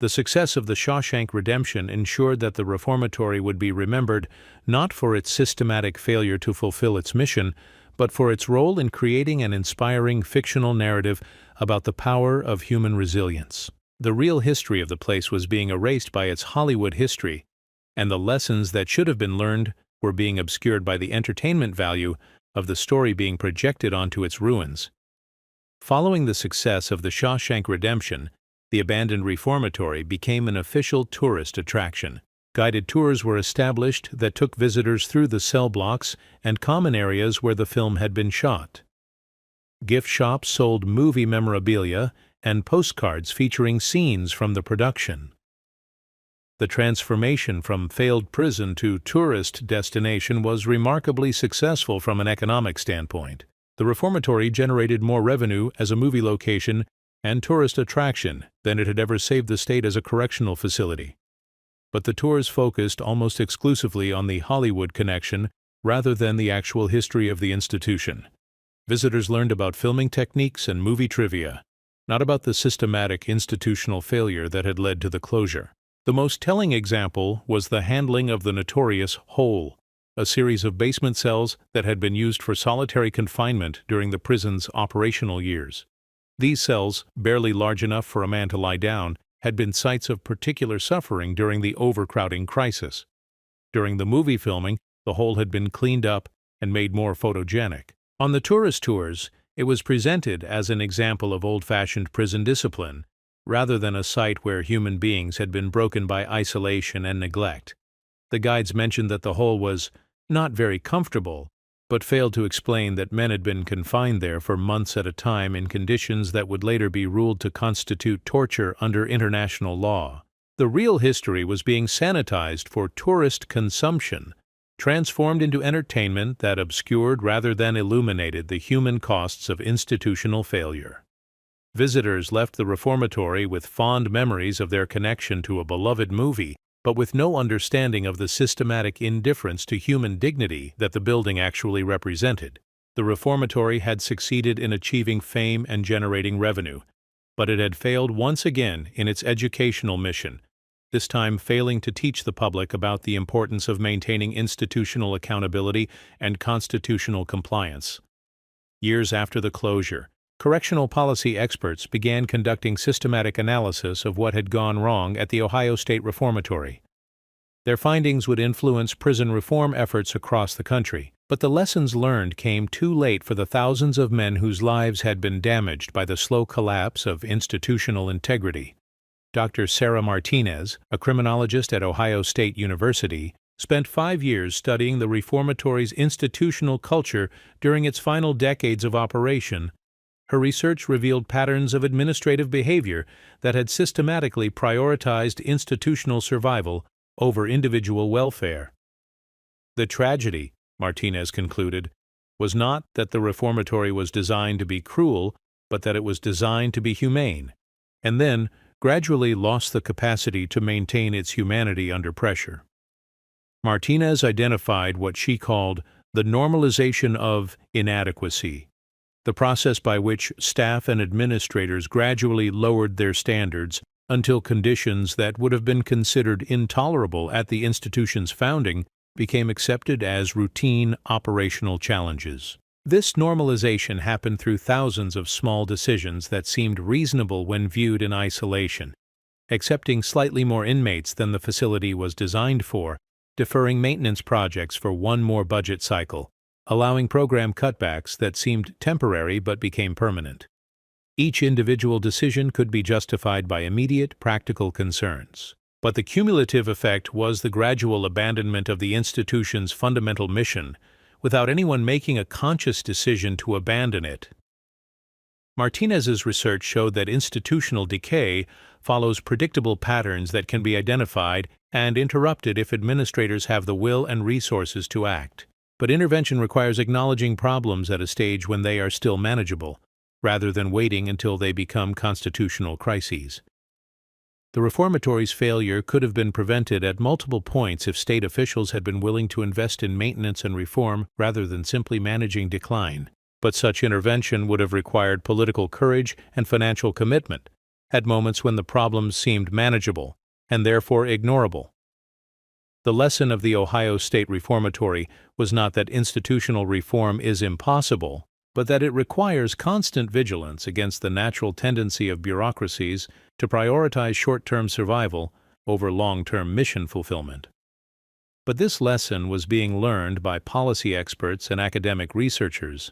The success of The Shawshank Redemption ensured that the reformatory would be remembered not for its systematic failure to fulfill its mission, but for its role in creating an inspiring fictional narrative about the power of human resilience. The real history of the place was being erased by its Hollywood history, and the lessons that should have been learned were being obscured by the entertainment value of the story being projected onto its ruins. Following the success of The Shawshank Redemption, the abandoned reformatory became an official tourist attraction. Guided tours were established that took visitors through the cell blocks and common areas where the film had been shot. Gift shops sold movie memorabilia and postcards featuring scenes from the production. The transformation from failed prison to tourist destination was remarkably successful from an economic standpoint. The reformatory generated more revenue as a movie location and tourist attraction than it had ever saved the state as a correctional facility. But the tours focused almost exclusively on the Hollywood connection rather than the actual history of the institution. Visitors learned about filming techniques and movie trivia, not about the systematic institutional failure that had led to the closure. The most telling example was the handling of the notorious Hole, a series of basement cells that had been used for solitary confinement during the prison's operational years. These cells, barely large enough for a man to lie down, had been sites of particular suffering during the overcrowding crisis. During the movie filming, the Hole had been cleaned up and made more photogenic. On the tourist tours, it was presented as an example of old-fashioned prison discipline, rather than a site where human beings had been broken by isolation and neglect. The guides mentioned that the Hole was not very comfortable, but failed to explain that men had been confined there for months at a time in conditions that would later be ruled to constitute torture under international law. The real history was being sanitized for tourist consumption, transformed into entertainment that obscured rather than illuminated the human costs of institutional failure. Visitors left the reformatory with fond memories of their connection to a beloved movie, but with no understanding of the systematic indifference to human dignity that the building actually represented. The reformatory had succeeded in achieving fame and generating revenue, but it had failed once again in its educational mission, this time failing to teach the public about the importance of maintaining institutional accountability and constitutional compliance. Years after the closure, correctional policy experts began conducting systematic analysis of what had gone wrong at the Ohio State Reformatory. Their findings would influence prison reform efforts across the country, but the lessons learned came too late for the thousands of men whose lives had been damaged by the slow collapse of institutional integrity. Dr. Sarah Martinez, a criminologist at Ohio State University, spent 5 years studying the reformatory's institutional culture during its final decades of operation. Her research revealed patterns of administrative behavior that had systematically prioritized institutional survival over individual welfare. The tragedy, Martinez concluded, was not that the reformatory was designed to be cruel, but that it was designed to be humane, and then gradually lost the capacity to maintain its humanity under pressure. Martinez identified what she called the normalization of inadequacy, the process by which staff and administrators gradually lowered their standards until conditions that would have been considered intolerable at the institution's founding became accepted as routine operational challenges. This normalization happened through thousands of small decisions that seemed reasonable when viewed in isolation: accepting slightly more inmates than the facility was designed for, deferring maintenance projects for one more budget cycle, allowing program cutbacks that seemed temporary but became permanent. Each individual decision could be justified by immediate, practical concerns, but the cumulative effect was the gradual abandonment of the institution's fundamental mission, without anyone making a conscious decision to abandon it. Martinez's research showed that institutional decay follows predictable patterns that can be identified and interrupted if administrators have the will and resources to act. But intervention requires acknowledging problems at a stage when they are still manageable, rather than waiting until they become constitutional crises. The reformatory's failure could have been prevented at multiple points if state officials had been willing to invest in maintenance and reform rather than simply managing decline. But such intervention would have required political courage and financial commitment at moments when the problems seemed manageable and therefore ignorable. The lesson of the Ohio State Reformatory was not that institutional reform is impossible, but that it requires constant vigilance against the natural tendency of bureaucracies to prioritize short-term survival over long-term mission fulfillment. But this lesson was being learned by policy experts and academic researchers,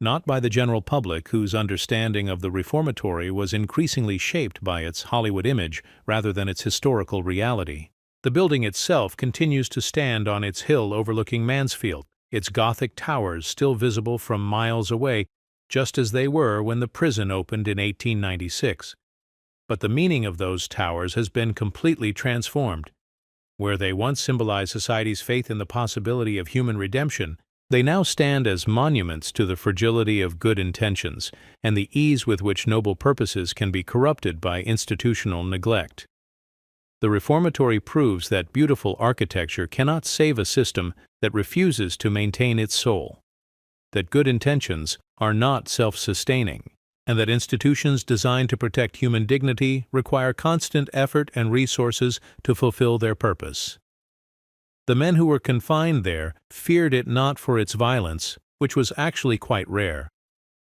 not by the general public whose understanding of the reformatory was increasingly shaped by its Hollywood image rather than its historical reality. The building itself continues to stand on its hill overlooking Mansfield, its Gothic towers still visible from miles away, just as they were when the prison opened in 1896. But the meaning of those towers has been completely transformed. Where they once symbolized society's faith in the possibility of human redemption, they now stand as monuments to the fragility of good intentions and the ease with which noble purposes can be corrupted by institutional neglect. The reformatory proves that beautiful architecture cannot save a system that refuses to maintain its soul, that good intentions are not self-sustaining, and that institutions designed to protect human dignity require constant effort and resources to fulfill their purpose. The men who were confined there feared it not for its violence, which was actually quite rare,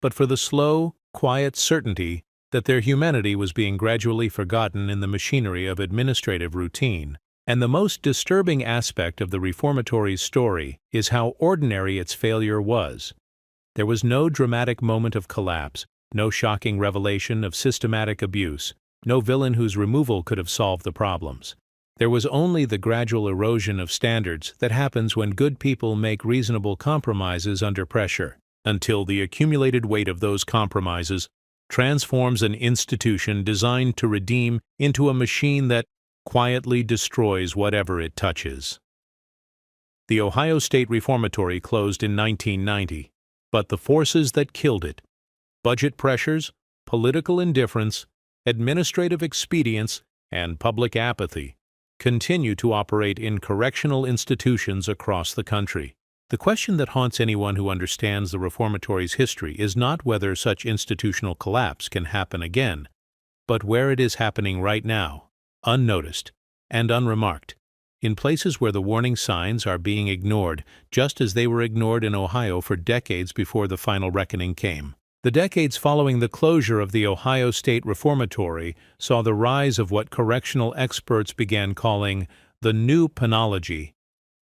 but for the slow, quiet certainty that their humanity was being gradually forgotten in the machinery of administrative routine. And the most disturbing aspect of the reformatory's story is how ordinary its failure was. There was no dramatic moment of collapse, no shocking revelation of systematic abuse, no villain whose removal could have solved the problems. There was only the gradual erosion of standards that happens when good people make reasonable compromises under pressure, until the accumulated weight of those compromises transforms an institution designed to redeem into a machine that quietly destroys whatever it touches. The Ohio State Reformatory closed in 1990, but the forces that killed it, budget pressures, political indifference, administrative expedience, and public apathy, continue to operate in correctional institutions across the country. The question that haunts anyone who understands the reformatory's history is not whether such institutional collapse can happen again, but where it is happening right now, unnoticed and unremarked, in places where the warning signs are being ignored, just as they were ignored in Ohio for decades before the final reckoning came. The decades following the closure of the Ohio State Reformatory saw the rise of what correctional experts began calling the new penology,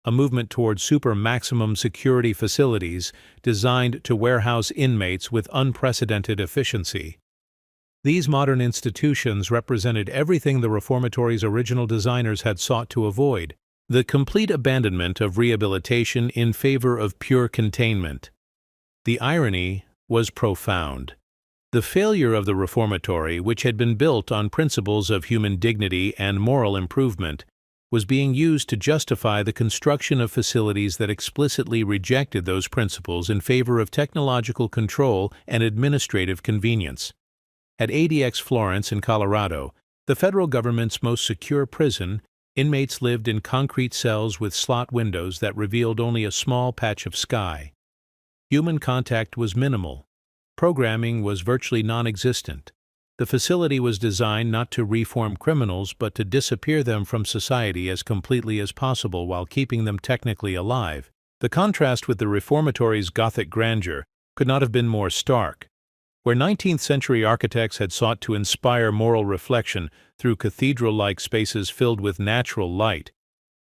a movement toward super-maximum security facilities designed to warehouse inmates with unprecedented efficiency. These modern institutions represented everything the reformatory's original designers had sought to avoid: the complete abandonment of rehabilitation in favor of pure containment. The irony was profound. The failure of the reformatory, which had been built on principles of human dignity and moral improvement, was being used to justify the construction of facilities that explicitly rejected those principles in favor of technological control and administrative convenience. At ADX Florence in Colorado, the federal government's most secure prison, inmates lived in concrete cells with slot windows that revealed only a small patch of sky. Human contact was minimal. Programming was virtually non-existent. The facility was designed not to reform criminals but to disappear them from society as completely as possible while keeping them technically alive. The contrast with the reformatory's Gothic grandeur could not have been more stark. Where 19th-century architects had sought to inspire moral reflection through cathedral-like spaces filled with natural light,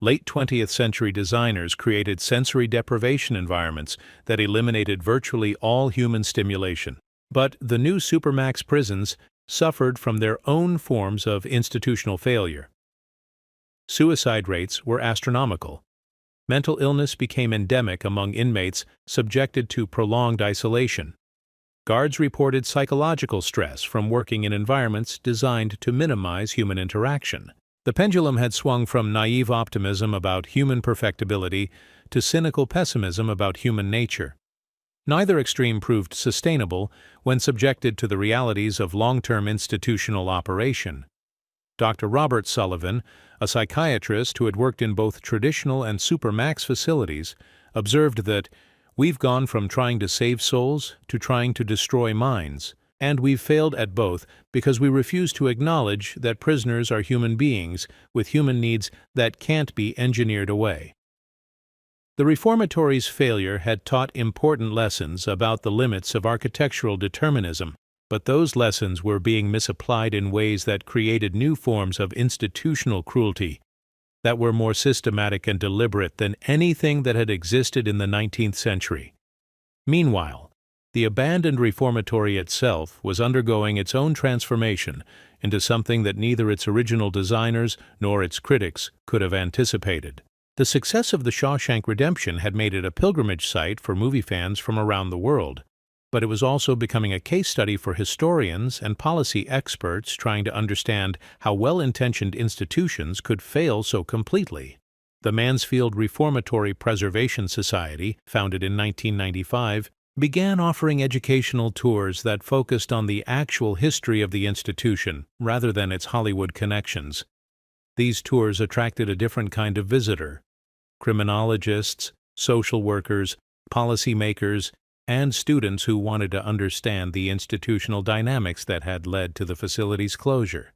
late 20th-century designers created sensory deprivation environments that eliminated virtually all human stimulation. But the new supermax prisons suffered from their own forms of institutional failure. Suicide rates were astronomical. Mental illness became endemic among inmates subjected to prolonged isolation. Guards reported psychological stress from working in environments designed to minimize human interaction. The pendulum had swung from naive optimism about human perfectibility to cynical pessimism about human nature. Neither extreme proved sustainable when subjected to the realities of long-term institutional operation. Dr. Robert Sullivan, a psychiatrist who had worked in both traditional and supermax facilities, observed that we've gone from trying to save souls to trying to destroy minds, and we've failed at both because we refuse to acknowledge that prisoners are human beings with human needs that can't be engineered away. The reformatory's failure had taught important lessons about the limits of architectural determinism, but those lessons were being misapplied in ways that created new forms of institutional cruelty that were more systematic and deliberate than anything that had existed in the 19th century. Meanwhile, the abandoned reformatory itself was undergoing its own transformation into something that neither its original designers nor its critics could have anticipated. The success of the Shawshank Redemption had made it a pilgrimage site for movie fans from around the world, but it was also becoming a case study for historians and policy experts trying to understand how well-intentioned institutions could fail so completely. The Mansfield Reformatory Preservation Society, founded in 1995, began offering educational tours that focused on the actual history of the institution rather than its Hollywood connections. These tours attracted a different kind of visitor: criminologists, social workers, policymakers, and students who wanted to understand the institutional dynamics that had led to the facility's closure.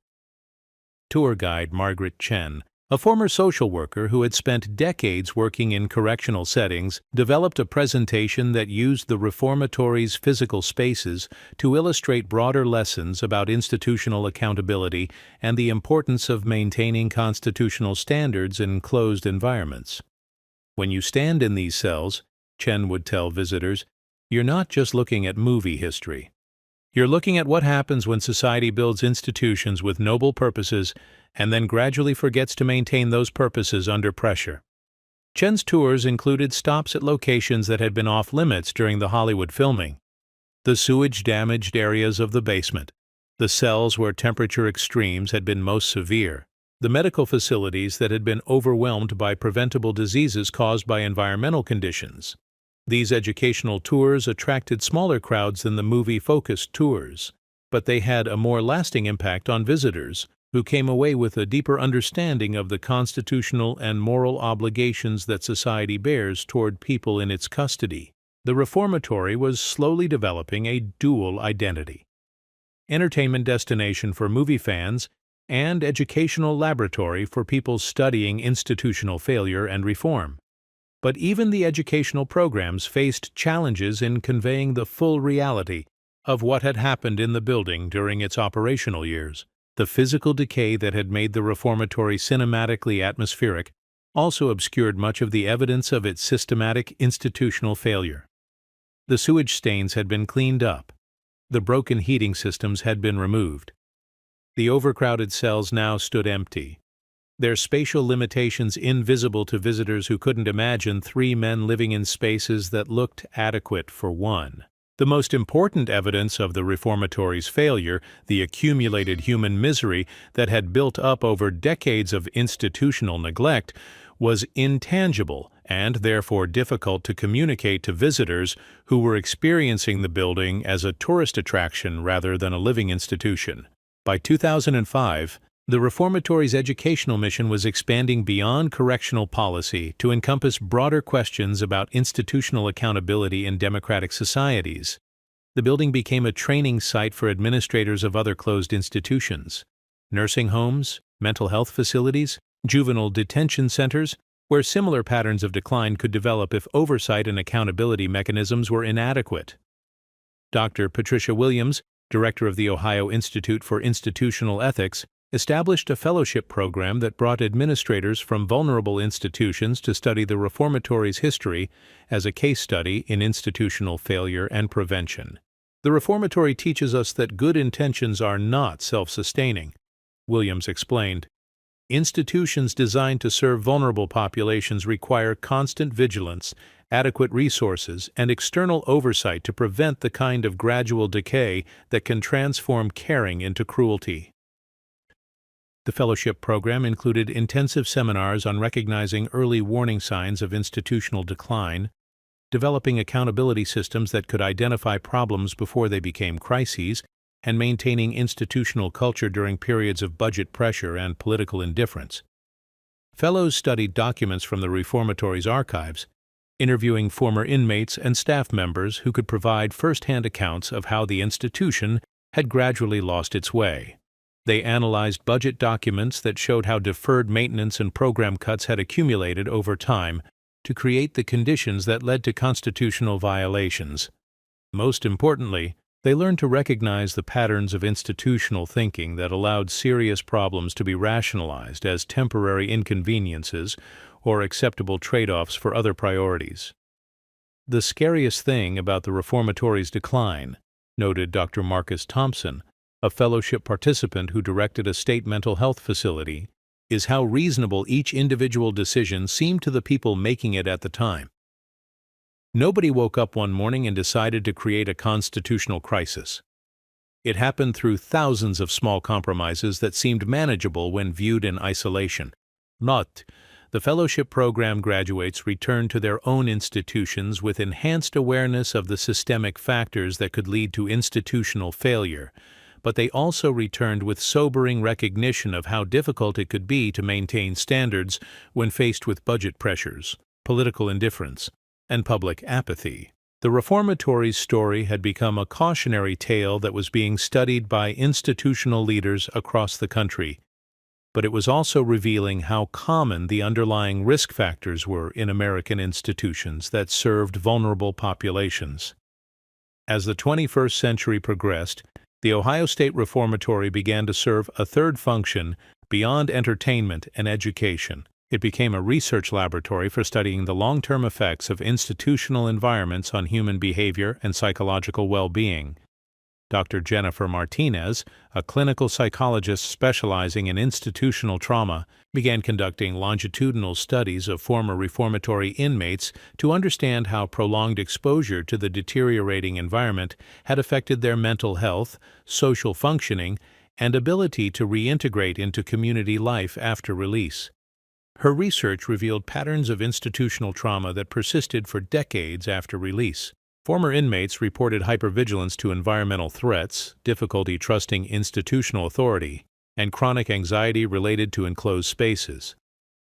Tour guide Margaret Chen, a former social worker who had spent decades working in correctional settings, developed a presentation that used the reformatory's physical spaces to illustrate broader lessons about institutional accountability and the importance of maintaining constitutional standards in closed environments. When you stand in these cells, Chen would tell visitors, you're not just looking at movie history. You're looking at what happens when society builds institutions with noble purposes and then gradually forgets to maintain those purposes under pressure. Chen's tours included stops at locations that had been off-limits during the Hollywood filming: the sewage-damaged areas of the basement, the cells where temperature extremes had been most severe, the medical facilities that had been overwhelmed by preventable diseases caused by environmental conditions. These educational tours attracted smaller crowds than the movie-focused tours, but they had a more lasting impact on visitors, who came away with a deeper understanding of the constitutional and moral obligations that society bears toward people in its custody. The reformatory was slowly developing a dual identity: entertainment destination for movie fans and educational laboratory for people studying institutional failure and reform. But even the educational programs faced challenges in conveying the full reality of what had happened in the building during its operational years. The physical decay that had made the reformatory cinematically atmospheric also obscured much of the evidence of its systematic institutional failure. The sewage stains had been cleaned up. The broken heating systems had been removed. The overcrowded cells now stood empty, their spatial limitations invisible to visitors who couldn't imagine 3 men living in spaces that looked adequate for one. The most important evidence of the reformatory's failure, the accumulated human misery that had built up over decades of institutional neglect, was intangible and therefore difficult to communicate to visitors who were experiencing the building as a tourist attraction rather than a living institution. By 2005, the reformatory's educational mission was expanding beyond correctional policy to encompass broader questions about institutional accountability in democratic societies. The building became a training site for administrators of other closed institutions, nursing homes, mental health facilities, juvenile detention centers, where similar patterns of decline could develop if oversight and accountability mechanisms were inadequate. Dr. Patricia Williams, director of the Ohio Institute for Institutional Ethics, established a fellowship program that brought administrators from vulnerable institutions to study the reformatory's history as a case study in institutional failure and prevention. The reformatory teaches us that good intentions are not self-sustaining, Williams explained. Institutions designed to serve vulnerable populations require constant vigilance, adequate resources, and external oversight to prevent the kind of gradual decay that can transform caring into cruelty. The fellowship program included intensive seminars on recognizing early warning signs of institutional decline, developing accountability systems that could identify problems before they became crises, and maintaining institutional culture during periods of budget pressure and political indifference. Fellows studied documents from the reformatory's archives, interviewing former inmates and staff members who could provide first-hand accounts of how the institution had gradually lost its way. They analyzed budget documents that showed how deferred maintenance and program cuts had accumulated over time to create the conditions that led to constitutional violations. Most importantly, they learned to recognize the patterns of institutional thinking that allowed serious problems to be rationalized as temporary inconveniences or acceptable trade-offs for other priorities. The scariest thing about the reformatory's decline, noted Dr. Marcus Thompson, a fellowship participant who directed a state mental health facility, is how reasonable each individual decision seemed to the people making it at the time. Nobody woke up one morning and decided to create a constitutional crisis. It happened through thousands of small compromises that seemed manageable when viewed in isolation. The fellowship program graduates returned to their own institutions with enhanced awareness of the systemic factors that could lead to institutional failure, but they also returned with sobering recognition of how difficult it could be to maintain standards when faced with budget pressures, political indifference, and public apathy. The reformatory's story had become a cautionary tale that was being studied by institutional leaders across the country, but it was also revealing how common the underlying risk factors were in American institutions that served vulnerable populations. As the 21st century progressed, the Ohio State Reformatory began to serve a third function beyond entertainment and education. It became a research laboratory for studying the long-term effects of institutional environments on human behavior and psychological well-being. Dr. Jennifer Martinez, a clinical psychologist specializing in institutional trauma, began conducting longitudinal studies of former reformatory inmates to understand how prolonged exposure to the deteriorating environment had affected their mental health, social functioning, and ability to reintegrate into community life after release. Her research revealed patterns of institutional trauma that persisted for decades after release. Former inmates reported hypervigilance to environmental threats, difficulty trusting institutional authority, and chronic anxiety related to enclosed spaces.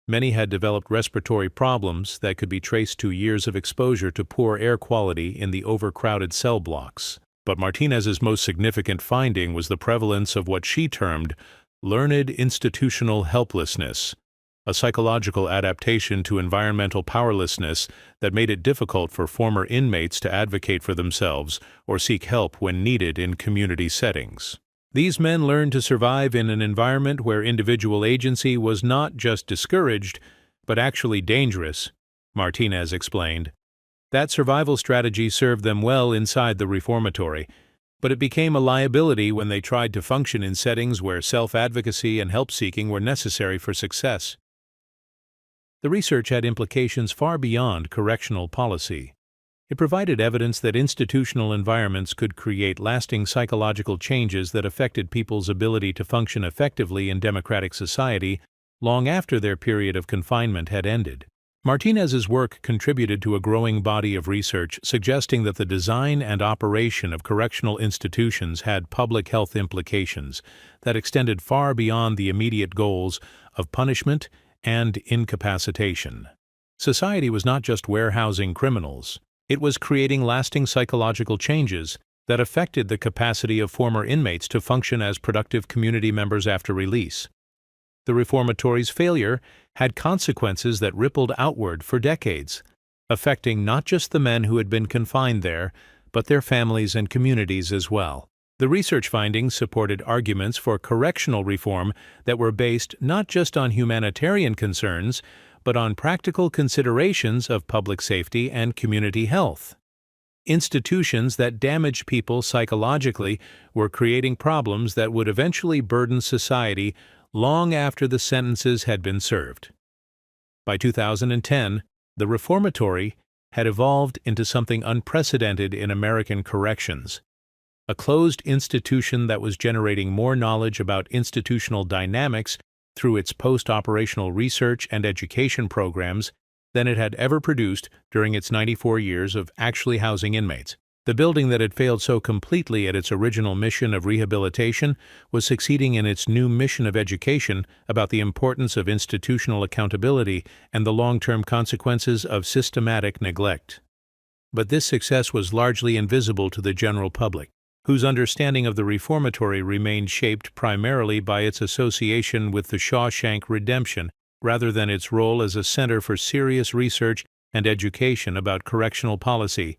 Many had developed respiratory problems that could be traced to years of exposure to poor air quality in the overcrowded cell blocks. But Martinez's most significant finding was the prevalence of what she termed learned institutional helplessness, a psychological adaptation to environmental powerlessness that made it difficult for former inmates to advocate for themselves or seek help when needed in community settings. These men learned to survive in an environment where individual agency was not just discouraged, but actually dangerous, Martinez explained. That survival strategy served them well inside the reformatory, but it became a liability when they tried to function in settings where self-advocacy and help-seeking were necessary for success. The research had implications far beyond correctional policy. It provided evidence that institutional environments could create lasting psychological changes that affected people's ability to function effectively in democratic society long after their period of confinement had ended. Martinez's work contributed to a growing body of research suggesting that the design and operation of correctional institutions had public health implications that extended far beyond the immediate goals of punishment and incapacitation. Society was not just warehousing criminals. It was creating lasting psychological changes that affected the capacity of former inmates to function as productive community members after release. The reformatory's failure had consequences that rippled outward for decades, affecting not just the men who had been confined there, but their families and communities as well. The research findings supported arguments for correctional reform that were based not just on humanitarian concerns, but on practical considerations of public safety and community health. Institutions that damaged people psychologically were creating problems that would eventually burden society long after the sentences had been served. By 2010, the reformatory had evolved into something unprecedented in American corrections, a closed institution that was generating more knowledge about institutional dynamics through its post-operational research and education programs than it had ever produced during its 94 years of actually housing inmates. The building that had failed so completely at its original mission of rehabilitation was succeeding in its new mission of education about the importance of institutional accountability and the long-term consequences of systematic neglect. But this success was largely invisible to the general public, whose understanding of the reformatory remained shaped primarily by its association with the Shawshank Redemption rather than its role as a center for serious research and education about correctional policy.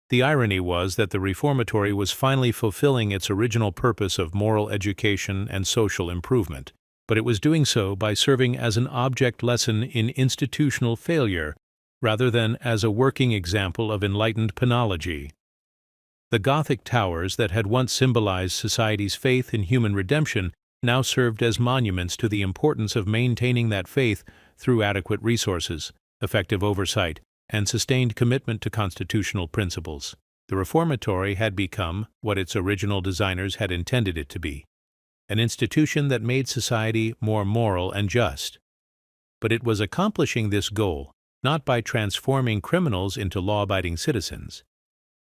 The irony was that the reformatory was finally fulfilling its original purpose of moral education and social improvement, but it was doing so by serving as an object lesson in institutional failure rather than as a working example of enlightened penology. The Gothic towers that had once symbolized society's faith in human redemption now served as monuments to the importance of maintaining that faith through adequate resources, effective oversight, and sustained commitment to constitutional principles. The reformatory had become what its original designers had intended it to be, an institution that made society more moral and just. But it was accomplishing this goal not by transforming criminals into law-abiding citizens,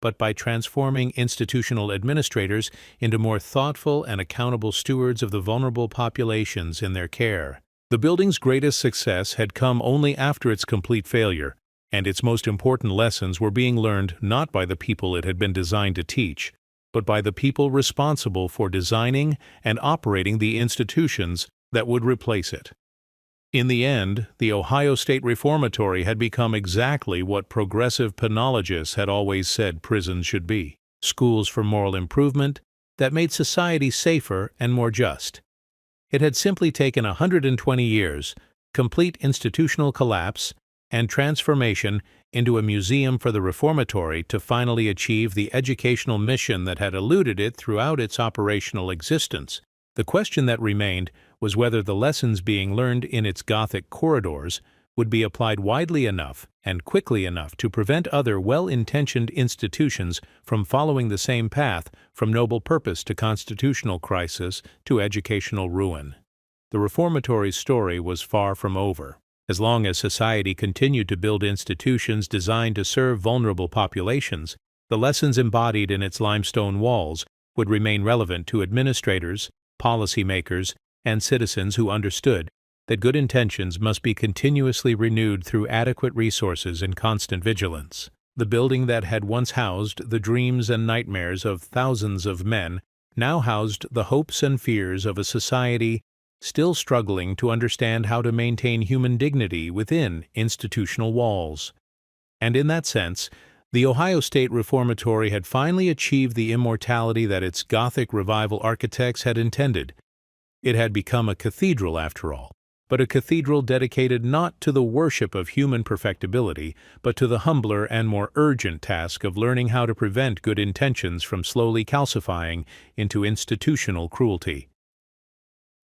but by transforming institutional administrators into more thoughtful and accountable stewards of the vulnerable populations in their care. The building's greatest success had come only after its complete failure, and its most important lessons were being learned not by the people it had been designed to teach, but by the people responsible for designing and operating the institutions that would replace it. In the end, the Ohio State Reformatory had become exactly what progressive penologists had always said prisons should be: schools for moral improvement that made society safer and more just. It had simply taken 120 years, complete institutional collapse, and transformation into a museum for the reformatory to finally achieve the educational mission that had eluded it throughout its operational existence. The question that remained was whether the lessons being learned in its Gothic corridors would be applied widely enough and quickly enough to prevent other well-intentioned institutions from following the same path from noble purpose to constitutional crisis to educational ruin. The reformatory's story was far from over. As long as society continued to build institutions designed to serve vulnerable populations, the lessons embodied in its limestone walls would remain relevant to administrators, policymakers, and citizens who understood that good intentions must be continuously renewed through adequate resources and constant vigilance. The building that had once housed the dreams and nightmares of thousands of men now housed the hopes and fears of a society still struggling to understand how to maintain human dignity within institutional walls. And in that sense, the Ohio State Reformatory had finally achieved the immortality that its Gothic revival architects had intended. It had become a cathedral, after all, but a cathedral dedicated not to the worship of human perfectibility, but to the humbler and more urgent task of learning how to prevent good intentions from slowly calcifying into institutional cruelty.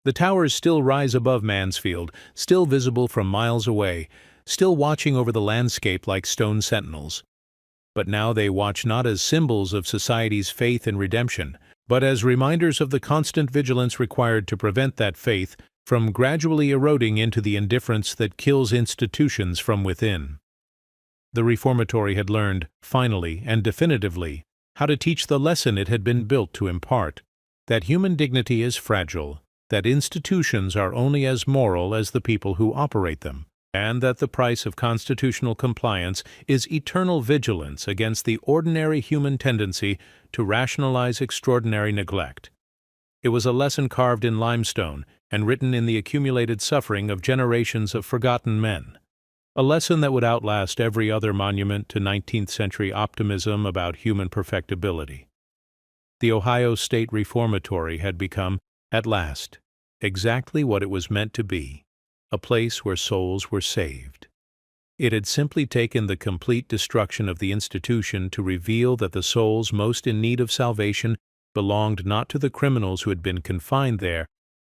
The towers still rise above Mansfield, still visible from miles away, still watching over the landscape like stone sentinels. But now they watch not as symbols of society's faith in redemption, but as reminders of the constant vigilance required to prevent that faith from gradually eroding into the indifference that kills institutions from within. The Reformatory had learned, finally and definitively, how to teach the lesson it had been built to impart, that human dignity is fragile, that institutions are only as moral as the people who operate them, and that the price of constitutional compliance is eternal vigilance against the ordinary human tendency to rationalize extraordinary neglect. It was a lesson carved in limestone and written in the accumulated suffering of generations of forgotten men, a lesson that would outlast every other monument to 19th-century optimism about human perfectibility. The Ohio State Reformatory had become, at last, exactly what it was meant to be, a place where souls were saved. It had simply taken the complete destruction of the institution to reveal that the souls most in need of salvation belonged not to the criminals who had been confined there,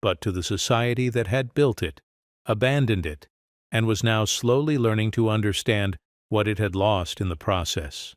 but to the society that had built it, abandoned it, and was now slowly learning to understand what it had lost in the process.